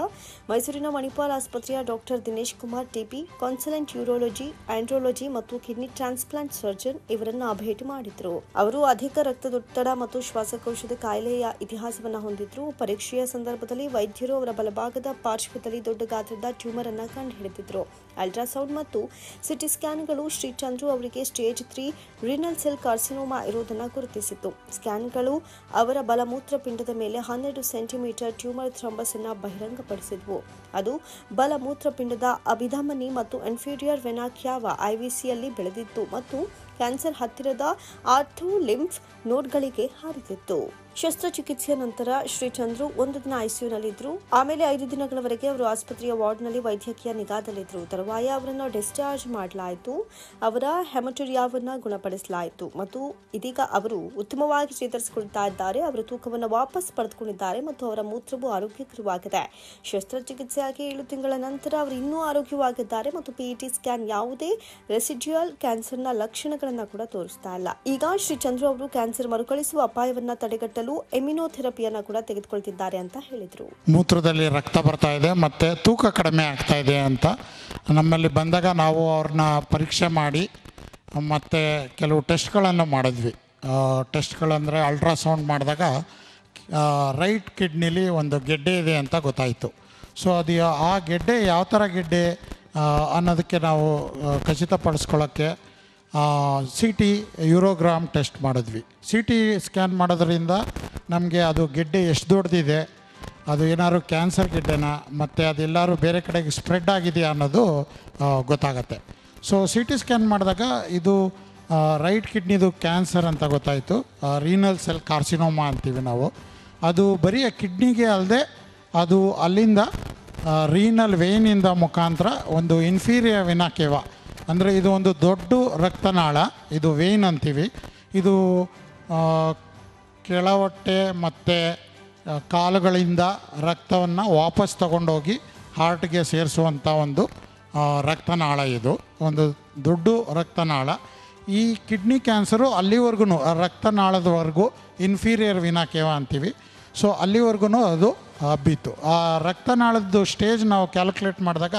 ಮೈಸೂರಿನ ಮಣಿಪಾಲ್ ಆಸ್ಪತ್ರೆಯ doctor Dinesh Kumar TP, consultant urology, andrology ಮತ್ತು ಕಿಡ್ನಿ ಟ್ರಾನ್ಸ್ಪ್ಲಾಂಟ್ ಸರ್ಜನ್ ಇವರನ್ನು ಭೇಟಿ ಮಾಡಿದ್ರು. ಅವರು ಅಧಿಕ ರಕ್ತದೊತ್ತಡ ಮತ್ತು ಶ್ವಾಸಕೋಶದ ಕಾಯಿಲೆಯ ಇತಿಹಾಸವನ್ನು ಹೊಂದಿದ್ರು. ಪರೀಕ್ಷೆಯ ಸಂದರ್ಭದಲ್ಲಿ ವೈದ್ಯರು ಅವರ ಬಲಭಾಗದ ಪಾರ್ಶ್ವದಲ್ಲಿ ದೊಡ್ಡ ಗಾತ್ರದ ಟ್ಯೂಮರ್ ಅನ್ನು ಕಂಡುಹಿಡಿದಿದ್ರು. ಅಲ್ಟ್ರಾಸೌಂಡ್ ಮತ್ತು ಸಿಟಿ ಸ್ಕ್ಯಾನ್ಗಳು ಶ್ರೀ ಚಂದ್ರು ಅವರಿಗೆ ಸ್ಟೇಜ್ 3 ರೀನಲ್ ಸೆಲ್ ಕಾರ್ಸಿನೋಮಾ ಇರುವುದನ್ನು ಗುರುತಿಸಿತು. ಸ್ಕ್ಯಾನ್ಗಳು ಅವರ ಬಲಮೂತ್ರಪಿಂಡದ ಮೇಲೆ 12 ಸೆಂಟಿಮೀಟರ್ ಟ್ಯೂಮರ್ ಥ್ರಂಬಸ್ ಅನ್ನು ಬಹಿರಂಗಪಡಿಸಿದ್ವು. ಅದು ಬಲಮೂತ್ರಪಿಂಡದ ಅಭಿಧಮನಿ ಮತ್ತು ಇನ್ಫೀರಿಯರ್ ವೆನಾ ಕ್ಯಾವಾ IVCಯಲ್ಲಿ ಬೆಳೆದಿತ್ತು ಮತ್ತು ಕ್ಯಾನ್ಸರ್ ಹತ್ತಿರದ ಆರ್ಥೋ ಲಿಂಫ್ ನೋಡ್ಗಳಿಗೆ ಹರಿದಿತ್ತು. ಶಸ್ತ್ರಚಿಕಿತ್ಸೆಯ ನಂತರ ಶ್ರೀ ಚಂದ್ರು 1 ದಿನ ICUನಲ್ಲಿದ್ದರು. ಆಮೇಲೆ 5 ದಿನಗಳವರೆಗೆ ಅವರು ಆಸ್ಪತ್ರೆಯ ವಾರ್ಡ್ನಲ್ಲಿ ವೈದ್ಯಕೀಯ ನಿಗಾದಲ್ಲಿದ್ದರು. ತರುವಾಯ ಅವರನ್ನು ಡಿಸ್ಚಾರ್ಜ್ ಮಾಡಲಾಯಿತು. ಅವರ ಹೆಮಟೋರಿಯಾವನ್ನು ಗುಣಪಡಿಸಲಾಯಿತು ಮತ್ತು ಇದೀಗ ಅವರು ಉತ್ತಮವಾಗಿ ಚೇತರಿಸಿಕೊಳ್ತಾ ಇದ್ದಾರೆ. ಅವರ ತೂಕವನ್ನು ವಾಪಸ್ ಪಡೆದುಕೊಂಡಿದ್ದಾರೆ ಮತ್ತು ಅವರ ಮೂತ್ರವು ಆರೋಗ್ಯಕರವಾಗಿದೆ. ಶಸ್ತ್ರಚಿಕಿತ್ಸೆಯಾಗಿ 7 ತಿಂಗಳ ನಂತರ ಅವರು ಇನ್ನೂ ಆರೋಗ್ಯವಾಗಿದ್ದಾರೆ ಮತ್ತು PET ಸ್ಕ್ಯಾನ್ ಯಾವುದೇ ರೆಸಿಡ್ಯುಯಲ್ ಕ್ಯಾನ್ಸರ್ನ ಲಕ್ಷಣಗಳನ್ನು ಕೂಡ ತೋರಿಸ್ತಾ ಇಲ್ಲ. ಈಗ ಶ್ರೀ ಚಂದ್ರು ಅವರು ಕ್ಯಾನ್ಸರ್ ಮರುಕಳಿಸುವ ಅಪಾಯವನ್ನು ತಡೆಗಟ್ಟಲು ಎಮ್ಯುನೋಥೆರಪಿಯನ್ನು ಕೂಡ ತೆಗೆದುಕೊಳ್ತಿದ್ದಾರೆ ಅಂತ ಹೇಳಿದರು. ಮೂತ್ರದಲ್ಲಿ ರಕ್ತ ಬರ್ತಾ ಇದೆ ಮತ್ತು ತೂಕ ಕಡಿಮೆ ಆಗ್ತಾ ಇದೆ ಅಂತ ನಮ್ಮಲ್ಲಿ ಬಂದಾಗ ನಾವು ಅವ್ರನ್ನ ಪರೀಕ್ಷೆ ಮಾಡಿ ಮತ್ತು ಕೆಲವು ಟೆಸ್ಟ್ಗಳನ್ನು ಮಾಡಿದ್ವಿ. ಟೆಸ್ಟ್ಗಳಂದರೆ ಅಲ್ಟ್ರಾಸೌಂಡ್ ಮಾಡಿದಾಗ ರೈಟ್ ಕಿಡ್ನಿಲಿ ಒಂದು ಗೆಡ್ಡೆ ಇದೆ ಅಂತ ಗೊತ್ತಾಯಿತು. ಸೊ ಅದು ಆ ಗೆಡ್ಡೆ ಯಾವ ಥರ ಗೆಡ್ಡೆ ಅನ್ನೋದಕ್ಕೆ ನಾವು ಖಚಿತಪಡಿಸ್ಕೊಳ್ಳೋಕ್ಕೆ CT ಯೂರೋಗ್ರಾಮ್ ಟೆಸ್ಟ್ ಮಾಡಿದ್ವಿ. CT ಸ್ಕ್ಯಾನ್ ಮಾಡೋದ್ರಿಂದ ನಮಗೆ ಅದು ಗೆಡ್ಡೆ ಎಷ್ಟು ದೊಡ್ಡದಿದೆ, ಅದು ಏನಾದ್ರು ಕ್ಯಾನ್ಸರ್ ಗೆಡ್ಡೆನಾ ಮತ್ತು ಅದೆಲ್ಲರೂ ಬೇರೆ ಕಡೆಗೆ ಸ್ಪ್ರೆಡ್ ಆಗಿದೆಯಾ ಅನ್ನೋದು ಗೊತ್ತಾಗತ್ತೆ. ಸೊ CT ಸ್ಕ್ಯಾನ್ ಮಾಡಿದಾಗ ಇದು ರೈಟ್ ಕಿಡ್ನಿದು ಕ್ಯಾನ್ಸರ್ ಅಂತ ಗೊತ್ತಾಯಿತು. ರೀನಲ್ ಸೆಲ್ ಕಾರ್ಸಿನೋಮಾ ಅಂತೀವಿ ನಾವು. ಅದು ಬರೀ ಕಿಡ್ನಿಗೆ ಅಲ್ಲದೆ ಅದು ಅಲ್ಲಿಂದ ರೀನಲ್ ವೇನಿಂದ ಮುಖಾಂತರ ಒಂದು ಇನ್ಫೀರಿಯರ್ ವೆನಾ ಕೇವಾ ಅಂದರೆ ಇದು ಒಂದು ದೊಡ್ಡ ರಕ್ತನಾಳ, ಇದು ವೇನ್ ಅಂತೀವಿ. ಇದು ಕೆಳಹೊಟ್ಟೆ ಮತ್ತು ಕಾಲುಗಳಿಂದ ರಕ್ತವನ್ನು ವಾಪಸ್ ತಗೊಂಡೋಗಿ ಹಾರ್ಟ್ಗೆ ಸೇರಿಸುವಂಥ ಒಂದು ರಕ್ತನಾಳ. ಇದು ಒಂದು ದೊಡ್ಡ ರಕ್ತನಾಳ. ಈ ಕಿಡ್ನಿ ಕ್ಯಾನ್ಸರು ಅಲ್ಲಿವರೆಗೂ ರಕ್ತನಾಳದವರೆಗೂ ಇನ್ಫೀರಿಯರ್ ವೆನಾ ಕೇವಾ ಅಂತೀವಿ. ಸೊ ಅಲ್ಲಿವರೆಗೂ ಅದು ಹಬ್ಬಿತ್ತು. ಆ ರಕ್ತನಾಳದ್ದು ಸ್ಟೇಜ್ ನಾವು ಕ್ಯಾಲ್ಕುಲೇಟ್ ಮಾಡಿದಾಗ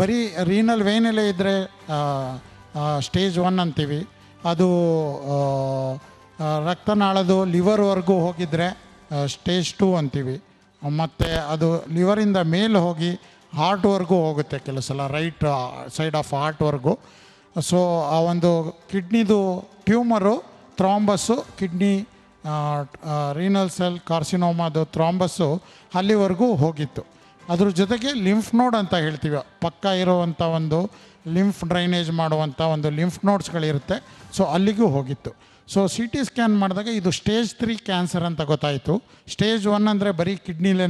ಬರೀ ರೀನಲ್ ವೇನಲ್ಲೇ ಇದ್ದರೆ ಸ್ಟೇಜ್ 1 ಅಂತೀವಿ. ಅದು ರಕ್ತನಾಳದು ಲಿವರ್ವರೆಗೂ ಹೋಗಿದ್ರೆ ಸ್ಟೇಜ್ 2 ಅಂತೀವಿ. ಮತ್ತು ಅದು ಲಿವರಿಂದ ಮೇಲೆ ಹೋಗಿ ಹಾರ್ಟ್ವರೆಗೂ ಹೋಗುತ್ತೆ ಕೆಲವು ಸಲ, ರೈಟ್ ಸೈಡ್ ಆಫ್ ಹಾರ್ಟ್ವರೆಗೂ. ಸೊ ಆ ಒಂದು ಕಿಡ್ನಿದು ಟ್ಯೂಮರು ಥ್ರಾಂಬಸ್ಸು, ಕಿಡ್ನಿ ರೀನಲ್ ಸೆಲ್ ಕಾರ್ಸಿನೋಮಾದು ಥ್ರಾಂಬಸ್ಸು ಅಲ್ಲಿವರೆಗೂ ಹೋಗಿತ್ತು. ಅದ್ರ ಜೊತೆಗೆ ಲಿಂಫ್ ನೋಡ್ ಅಂತ ಹೇಳ್ತೀವಿ, ಪಕ್ಕ ಇರುವಂಥ ಒಂದು ಲಿಂಫ್ ಡ್ರೈನೇಜ್ ಮಾಡುವಂಥ ಒಂದು ಲಿಂಫ್ ನೋಡ್ಸ್ಗಳಿರುತ್ತೆ. ಸೊ ಅಲ್ಲಿಗೂ ಹೋಗಿತ್ತು. ಸೊ CT ಸ್ಕ್ಯಾನ್ ಮಾಡಿದಾಗ ಇದು ಸ್ಟೇಜ್ 3 ಕ್ಯಾನ್ಸರ್ ಅಂತ ಗೊತ್ತಾಯಿತು. ಸ್ಟೇಜ್ 1 ಅಂದರೆ ಬರೀ ಕಿಡ್ನಿಲೇ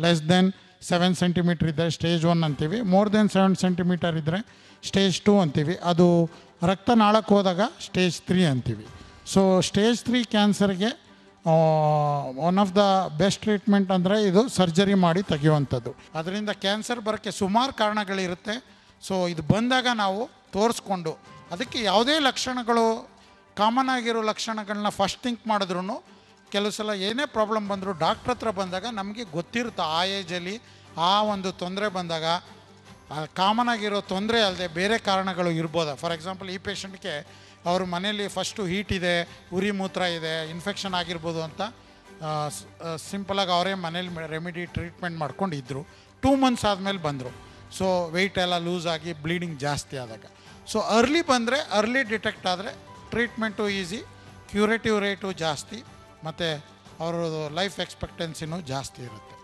ಲೆಸ್ ದೆನ್ 7 ಸೆಂಟಿಮೀಟ್ರ್ ಇದ್ದರೆ ಸ್ಟೇಜ್ 1 ಅಂತೀವಿ. ಮೋರ್ ದೆನ್ 7 ಸೆಂಟಿಮೀಟರ್ ಇದ್ದರೆ ಸ್ಟೇಜ್ 2 ಅಂತೀವಿ. ಅದು ರಕ್ತನಾಳಕ್ಕೆ ಹೋದಾಗ ಸ್ಟೇಜ್ 3 ಅಂತೀವಿ. ಸೊ ಸ್ಟೇಜ್ 3 ಕ್ಯಾನ್ಸರ್ಗೆ one of the best treatment ಅಂದರೆ ಇದು ಸರ್ಜರಿ ಮಾಡಿ ತೆಗೆಯುವಂಥದ್ದು. ಅದರಿಂದ ಕ್ಯಾನ್ಸರ್ ಬರೋಕ್ಕೆ ಸುಮಾರು ಕಾರಣಗಳಿರುತ್ತೆ. ಸೊ ಇದು ಬಂದಾಗ ನಾವು ತೋರಿಸ್ಕೊಂಡು ಅದಕ್ಕೆ ಯಾವುದೇ ಲಕ್ಷಣಗಳು ಕಾಮನ್ ಆಗಿರೋ ಲಕ್ಷಣಗಳನ್ನ ಫಸ್ಟ್ ಥಿಂಕ್ ಮಾಡಿದ್ರು ಕೆಲವು ಸಲ ಏನೇ ಪ್ರಾಬ್ಲಮ್ ಬಂದರೂ ಡಾಕ್ಟ್ರ್ ಹತ್ರ ಬಂದಾಗ ನಮಗೆ ಗೊತ್ತಿರುತ್ತೆ ಆ ಏಜಲ್ಲಿ ಆ ಒಂದು ತೊಂದರೆ ಬಂದಾಗ ಕಾಮನ್ ಆಗಿರೋ ತೊಂದರೆ ಅಲ್ಲದೆ ಬೇರೆ ಕಾರಣಗಳು ಇರ್ಬೋದಾ? ಫಾರ್ ಎಕ್ಸಾಂಪಲ್ ಈ ಪೇಷಂಟ್ಗೆ ಅವ್ರ ಮನೇಲಿ ಫಸ್ಟು ಹೀಟ್ ಇದೆ, ಉರಿ ಮೂತ್ರ ಇದೆ, ಇನ್ಫೆಕ್ಷನ್ ಆಗಿರ್ಬೋದು ಅಂತ ಸಿಂಪಲಾಗಿ ಅವರೇ ಮನೇಲಿ ರೆಮಿಡಿ ಟ್ರೀಟ್ಮೆಂಟ್ ಮಾಡ್ಕೊಂಡಿದ್ರು. 2 months ಆದಮೇಲೆ ಬಂದರು. ಸೊ ವೆಯ್ಟ್ ಎಲ್ಲ ಲೂಸ್ ಆಗಿ ಬ್ಲೀಡಿಂಗ್ ಜಾಸ್ತಿ ಆದಾಗ, ಸೊ ಅರ್ಲಿ ಬಂದರೆ ಅರ್ಲಿ ಡಿಟೆಕ್ಟ್ ಆದರೆ ಟ್ರೀಟ್ಮೆಂಟು ಈಸಿ, ಕ್ಯೂರೇಟಿವ್ ರೇಟು ಜಾಸ್ತಿ, ಮತ್ತು ಅವ್ರದ್ದು ಲೈಫ್ ಎಕ್ಸ್ಪೆಕ್ಟೆನ್ಸಿನೂ ಜಾಸ್ತಿ ಇರುತ್ತೆ.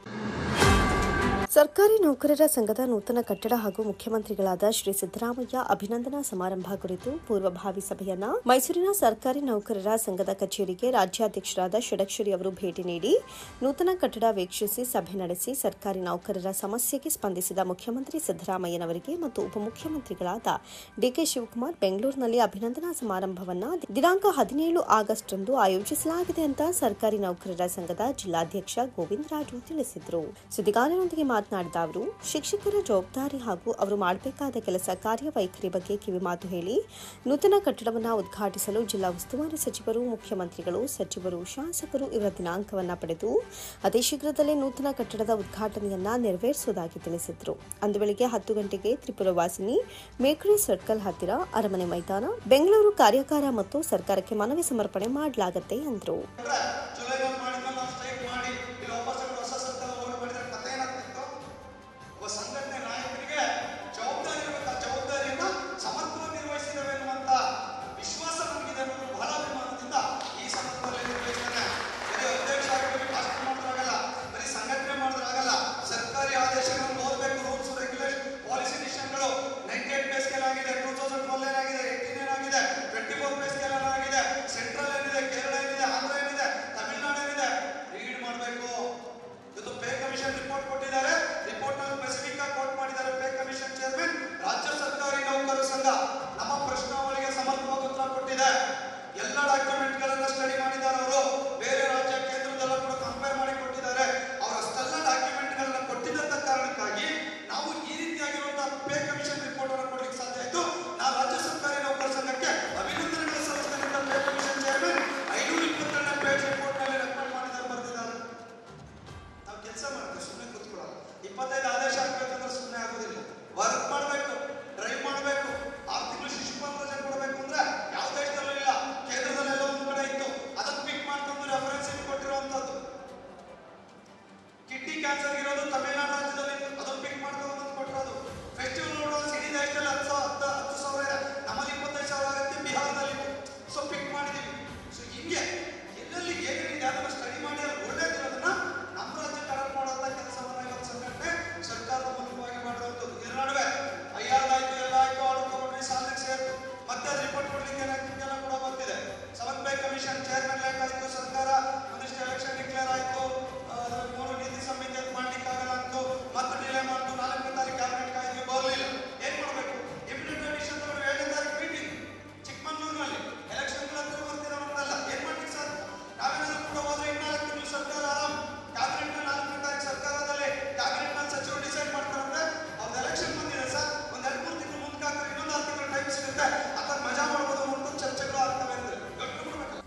ಸರ್ಕಾರಿ ನೌಕರರ ಸಂಘದ ನೂತನ ಕಟ್ಟಡ ಹಾಗೂ ಮುಖ್ಯಮಂತ್ರಿಗಳಾದ ಶ್ರೀ ಸಿದ್ದರಾಮಯ್ಯ ಅಭಿನಂದನಾ ಸಮಾರಂಭ ಕುರಿತು ಪೂರ್ವಭಾವಿ ಸಭೆಯನ್ನ ಮೈಸೂರಿನ ಸರ್ಕಾರಿ ನೌಕರರ ಸಂಘದ ಕಚೇರಿಗೆ ರಾಜ್ಯಾಧ್ಯಕ್ಷರಾದ ಷಡಕ್ಷರಿ ಅವರು ಭೇಟಿ ನೀಡಿ ನೂತನ ಕಟ್ಟಡ ವೀಕ್ಷಿಸಿ ಸಭೆ ನಡೆಸಿ ಸರ್ಕಾರಿ ನೌಕರರ ಸಮಸ್ಯೆಗೆ ಸ್ಪಂದಿಸಿದ ಮುಖ್ಯಮಂತ್ರಿ ಸಿದ್ದರಾಮಯ್ಯನವರಿಗೆ ಮತ್ತು ಉಪಮುಖ್ಯಮಂತ್ರಿಗಳಾದ ಡಿಕೆ ಶಿವಕುಮಾರ್ ಬೆಂಗಳೂರಿನಲ್ಲಿ ಅಭಿನಂದನಾ ಸಮಾರಂಭವನ್ನು ದಿನಾಂಕ 17 ಆಗಸ್ಟ್ರಂದು ಆಯೋಜಿಸಲಾಗಿದೆ ಅಂತ ಸರ್ಕಾರಿ ನೌಕರರ ಸಂಘದ ಜಿಲ್ಲಾಧ್ಯಕ್ಷ ಗೋವಿಂದರಾಜು ತಿಳಿಸಿದರು. ಸುದ್ದಿಗಾರರೊಂದಿಗೆ ಮಾತನಾಡಿದ ಅವರು, ಶಿಕ್ಷಕರ ಜವಾಬ್ದಾರಿ ಹಾಗೂ ಅವರು ಮಾಡಬೇಕಾದ ಕೆಲಸ ಕಾರ್ಯವೈಖರಿ ಬಗ್ಗೆ ಕಿವಿಮಾತು ಹೇಳಿ ನೂತನ ಕಟ್ಟಡವನ್ನು ಉದ್ಘಾಟಿಸಲು ಜಿಲ್ಲಾ ಉಸ್ತುವಾರಿ ಸಚಿವರು, ಮುಖ್ಯಮಂತ್ರಿಗಳು, ಸಚಿವರು, ಶಾಸಕರು ಇವರ ದಿನಾಂಕವನ್ನು ಪಡೆದು ಅತಿ ಶೀಘ್ರದಲ್ಲೇ ನೂತನ ಕಟ್ಟಡದ ಉದ್ಘಾಟನೆಯನ್ನ ನೆರವೇರಿಸುವುದಾಗಿ ತಿಳಿಸಿದರು. ಅಂದು ಬೆಳಗ್ಗೆ 10 ಗಂಟೆಗೆ ತ್ರಿಪುರವಾಸಿನಿ ಮೇಕ್ರಿ ಸರ್ಕಲ್ ಹತ್ತಿರ ಅರಮನೆ ಮೈದಾನ, ಬೆಂಗಳೂರು ಕಾರ್ಯಾಗಾರ ಮತ್ತು ಸರ್ಕಾರಕ್ಕೆ ಮನವಿ ಸಮರ್ಪಣೆ ಮಾಡಲಾಗುತ್ತೆ ಎಂದರು.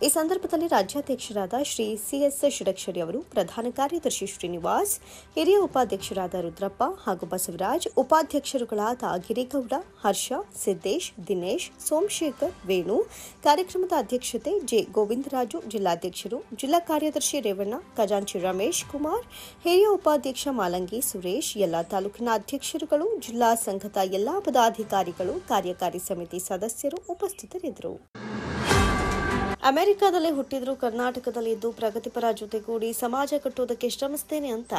ಈ ಸಂದರ್ಭದಲ್ಲಿ ರಾಜ್ಯಾಧ್ಯಕ್ಷರಾದ ಶ್ರೀ ಸಿಎಸ್ ಷಡಕ್ಷರಿ ಅವರು, ಪ್ರಧಾನ ಕಾರ್ಯದರ್ಶಿ ಶ್ರೀನಿವಾಸ್, ಹಿರಿಯ ಉಪಾಧ್ಯಕ್ಷರಾದ ರುದ್ರಪ್ಪ ಹಾಗೂ ಬಸವರಾಜ್, ಉಪಾಧ್ಯಕ್ಷರುಗಳಾದ ಗಿರಿಗೌಡ, ಹರ್ಷ, ಸಿದ್ದೇಶ್, ದಿನೇಶ್, ಸೋಮಶೇಖರ್, ವೇಣು, ಕಾರ್ಯಕ್ರಮದ ಅಧ್ಯಕ್ಷತೆ ಜೆ ಗೋವಿಂದರಾಜು, ಜಿಲ್ಲಾಧ್ಯಕ್ಷರು, ಜಿಲ್ಲಾ ಕಾರ್ಯದರ್ಶಿ ರೇವಣ್ಣ, ಖಜಾಂಚಿ ರಮೇಶ್ ಕುಮಾರ್, ಹಿರಿಯ ಉಪಾಧ್ಯಕ್ಷ ಮಾಲಂಗಿ ಸುರೇಶ್, ಎಲ್ಲಾ ತಾಲೂಕಿನ ಅಧ್ಯಕ್ಷರುಗಳು, ಜಿಲ್ಲಾ ಸಂಘದ ಎಲ್ಲಾ ಪದಾಧಿಕಾರಿಗಳು, ಕಾರ್ಯಕಾರಿ ಸಮಿತಿ ಸದಸ್ಯರು ಉಪಸ್ಥಿತರಿದ್ದರು. ಅಮೆರಿಕದಲ್ಲಿ ಹುಟ್ಟಿದ್ರು ಕರ್ನಾಟಕದಲ್ಲಿ ಇದ್ದು ಪ್ರಗತಿಪರ ಜೊತೆಗೂಡಿ ಸಮಾಜ ಕಟ್ಟುವುದಕ್ಕೆ ಶ್ರಮಿಸುತ್ತೇನೆ ಅಂತ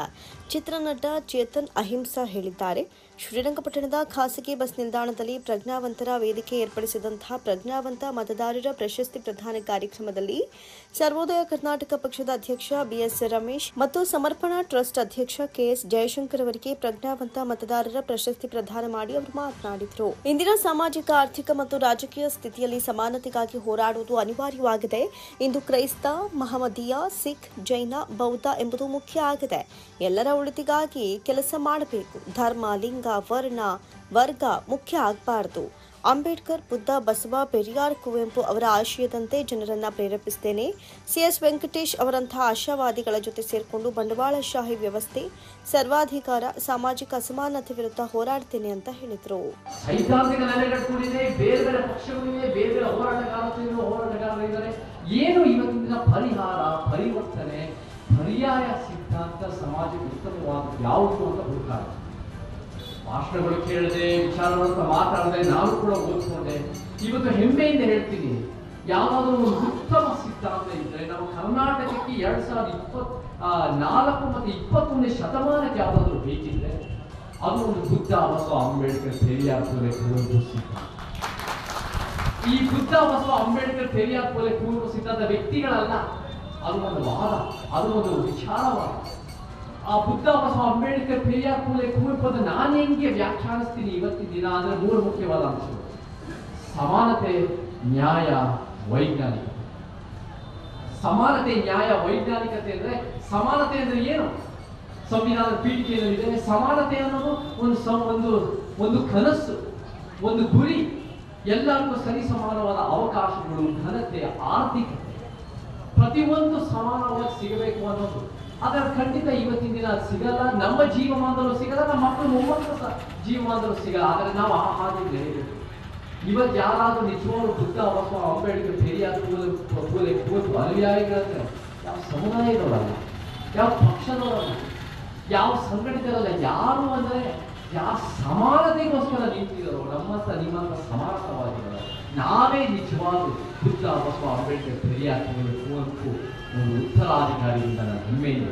ಚಿತ್ರನಟ ಚೇತನ್ ಅಹಿಂಸಾ ಹೇಳಿದ್ದಾರೆ. ಶ್ರೀರಂಗಪಟ್ಟಣದ ಖಾಸಗಿ ಬಸ್ ನಿಲ್ದಾಣದಲ್ಲಿ ಪ್ರಜ್ಞಾವಂತರ ವೇದಿಕೆ ಏರ್ಪಡಿಸಿದಂತಹ ಪ್ರಜ್ಞಾವಂತ ಮತದಾರರ ಪ್ರಶಸ್ತಿ ಪ್ರದಾನ ಕಾರ್ಯಕ್ರಮದಲ್ಲಿ ಸರ್ವೋದಯ ಕರ್ನಾಟಕ ಪಕ್ಷದ ಅಧ್ಯಕ್ಷ ಬಿಎಸ್ ರಮೇಶ್ ಮತ್ತು ಸಮರ್ಪಣಾ ಟ್ರಸ್ಟ್ ಅಧ್ಯಕ್ಷ ಕೆಎಸ್ ಜಯಶಂಕರ್ ಅವರಿಗೆ ಪ್ರಜ್ಞಾವಂತ ಮತದಾರರ ಪ್ರಶಸ್ತಿ ಪ್ರದಾನ ಮಾಡಿ ಅವರು ಮಾತನಾಡಿದರು. ಇಂದಿನ ಸಾಮಾಜಿಕ, ಆರ್ಥಿಕ ಮತ್ತು ರಾಜಕೀಯ ಸ್ಥಿತಿಯಲ್ಲಿ ಸಮಾನತೆಗಾಗಿ ಹೋರಾಡುವುದು ಅನಿವಾರ್ಯವಾಗಿದೆ. ಇಂದು ಕ್ರೈಸ್ತ, ಮಹಮ್ಮದೀಯ, ಸಿಖ್, ಜೈನ, ಬೌದ್ಧ ಎಂಬುದು ಮುಖ್ಯ ಆಗಿದೆ. ಎಲ್ಲರ ಒಳಿತಿಗಾಗಿ ಕೆಲಸ ಮಾಡಬೇಕು. ಧರ್ಮ, ಲಿಂಗ, ವರ್ಣ, ವರ್ಗ ಮುಖ್ಯ ಆಗಬಾರದು. ಅಂಬೇಡ್ಕರ್, ಬುದ್ಧ, ಬಸವ, ಪೆರಿಯಾರ್, ಕುವೆಂಪು ಅವರ ಆಶಯದಂತೆ ಜನರನ್ನ ಪ್ರೇರೇಪಿಸುತ್ತೇನೆ. ಸಿಎಸ್ ವೆಂಕಟೇಶ್ ಅವರಂತಹ ಆಶಾವಾದಿಗಳ ಜೊತೆ ಸೇರಿಕೊಂಡು ಬಂಡವಾಳಶಾಹಿ ವ್ಯವಸ್ಥೆ, ಸರ್ವಾಧಿಕಾರ, ಸಾಮಾಜಿಕ ಅಸಮಾನತೆ ವಿರುದ್ಧ ಹೋರಾಡ್ತೇನೆ ಅಂತ ಹೇಳಿದರು. ಸೈದ್ಧಾಂತಿಕ ನೆಲೆಗಟ್ಟುಗಳಿದೆ, ಬೇರೆ ಬೇರೆ ಪಕ್ಷಗಳಿವೆ, ಬೇರೆ ಬೇರೆ ಹೋರಾಟಗಾರರಿದ್ದಾರೆ. ಏನು ಇವತ್ತಿನ ಪರಿಹಾರ, ಪರಿವರ್ತನೆ, ಪರ್ಯಾಯ ಸಿದ್ಧಾಂತ ಸಮಾಜಕ್ಕೆ ಉತ್ತಮವಾದ ಯಾವುದು ಅಂತ ಹುಡುಕಾಟ. ಭಾಷಣಗಳು ಕೇಳಿದೆ, ವಿಚಾರಗಳನ್ನು ಮಾತಾಡಿದೆ, ನಾನು ಕೂಡ ಓದ್ಕೊಂಡೆ. ಇವತ್ತು ಹೆಮ್ಮೆಯಿಂದ ಹೇಳ್ತೀನಿ, ಯಾವುದಾದ್ರೂ ಒಂದು ಉತ್ತಮ ಸಿದ್ಧಾಂತ ಇದ್ದರೆ ನಾವು ಕರ್ನಾಟಕಕ್ಕೆ 2024 ಮತ್ತು 21ನೇ ಶತಮಾನಕ್ಕೆ ಯಾವುದಾದ್ರೂ ಬೇಕಿದ್ರೆ ಅದು ಒಂದು ಬುದ್ಧ, ಬಸವ, ಅಂಬೇಡ್ಕರ್, ಪೆರಿಯಾರ್, ಪೂಲೆ, ಕುವೆಂಪು ಸಿದ್ಧಾಂತ. ಈ ಬುದ್ಧ, ಬಸವ, ಅಂಬೇಡ್ಕರ್, ಪೆರಿಯಾರ್, ಪೂಲೆ, ಕುವೆಂಪು ಸಿದ್ಧಾಂತ ವ್ಯಕ್ತಿಗಳಲ್ಲ, ಅದು ಒಂದು ವಾದ, ಅದು ಒಂದು ವಿಚಾರವಾದ. ಆ ಬುದ್ಧ, ಬಸವ, ಅಂಬೇಡ್ಕರ್, ಪೆರಿಯಾರ್, ಪೂಲೆ, ಕುವೆಂಪು ನಾನು ಹೆಂಗೆ ವ್ಯಾಖ್ಯಾನಿಸ್ತೀನಿ ಇವತ್ತಿನ ದಿನ ಅಂದ್ರೆ 3 ಮುಖ್ಯವಾದ ಅಂಶಗಳು: ಸಮಾನತೆ, ನ್ಯಾಯ, ವೈಜ್ಞಾನಿಕತೆ. ಸಮಾನತೆ, ನ್ಯಾಯ, ವೈಜ್ಞಾನಿಕತೆ ಅಂದ್ರೆ ಸಮಾನತೆ ಅಂದ್ರೆ ಏನು? ಸಂವಿಧಾನದ ಪೀಠಿಕೆಯಲ್ಲಿದೆ. ಸಮಾನತೆ ಅನ್ನೋದು ಒಂದು ಕನಸು, ಒಂದು ಗುರಿ, ಎಲ್ಲರಿಗೂ ಸರಿ ಸಮಾನವಾದ ಅವಕಾಶಗಳು, ಘನತೆ, ಆರ್ಥಿಕತೆ, ಪ್ರತಿಯೊಂದು ಸಮಾನವಾಗಿ ಸಿಗಬೇಕು ಅನ್ನೋದು. ಅದರ ಖಂಡಿತ ಇವತ್ತಿನ ದಿನ ಸಿಗಲ್ಲ. ನಮ್ಮ ಜೀವಮಾನದಲ್ಲೂ ಸಿಗಲ್ಲ, ನಮ್ಮ ಮಕ್ಕಳು ಮೊಮ್ಮಕ್ಕಳ ಜೀವಮಾನದಲ್ಲೂ ಸಿಗಲ್ಲ. ಆದರೆ ನಾವು ಹಾಗೆ ಬೆಳೆಯಬೇಕು. ಇವತ್ತು ಯಾರಾದ್ರೂ ನಿಜವಾಗ್ಲೂ ಬುದ್ಧ, ಬಸವ, ಅಂಬೇಡ್ಕರ್, ಪೆರಿಯಾರ್, ಪೂಲೆ, ಕುವೆಂಪು ಅನುಯಾಯಿಗಳಂದ್ರೆ ಯಾವ ಸಮುದಾಯದವರಲ್ಲ, ಯಾವ ಪಕ್ಷದವರಲ್ಲ, ಯಾವ ಸಂಘಟನೆಗಳಲ್ಲ, ಯಾರು ಅಂದ್ರೆ ಯಾವ ಸಮಾನತೆಗೋಸ್ಕರ ನಿಂತಿದ್ದಾರೋ ನಮ್ಮಂತ ನಿಮ್ಮಂತ ಸಮಾನತಾವಾದಿಗಳು ನಾವೇ ನಿಜವಾದ ಬುದ್ಧ, ಬಸವ, ಅಂಬೇಡ್ಕರ್, ಪೆರಿಯಾರ್, ಕುವೆಂಪು ಒಂದು ಉತ್ತರಾಧಿಕಾರಿಯಿಂದ ನಾನು ಹೆಮ್ಮೆಯಿಂದ.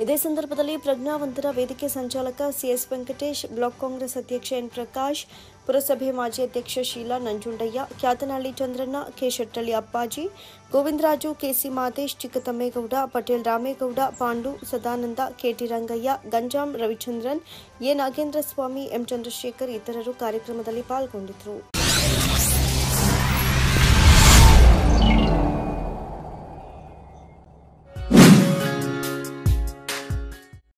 ಇದೇ ಸಂದರ್ಭದಲ್ಲಿ ಪ್ರಜ್ಞಾವಂತರ ವೇದಿಕೆ ಸಂಚಾಲಕ ಸಿಎಸ್ ವೆಂಕಟೇಶ್, ಬ್ಲಾಕ್ ಕಾಂಗ್ರೆಸ್ ಅಧ್ಯಕ್ಷ ಎನ್ ಪ್ರಕಾಶ್, ಪುರಸಭೆ ಮಾಜಿ ಅಧ್ಯಕ್ಷ Sheela Nanjundaiah, Kyathanahalli Chandranna, K Shettalli Appaji, Govindaraju, KC Madesh, Chikkathammegowda, Patel Ramegowda, Pandu, Sadananda, KT Rangaiah, Ganjam Ravichandran, A Nagendra Swamy, M Chandrashekar ಇತರರು ಕಾರ್ಯಕ್ರಮದಲ್ಲಿ ಪಾಲ್ಗೊಂಡಿದ್ದರು.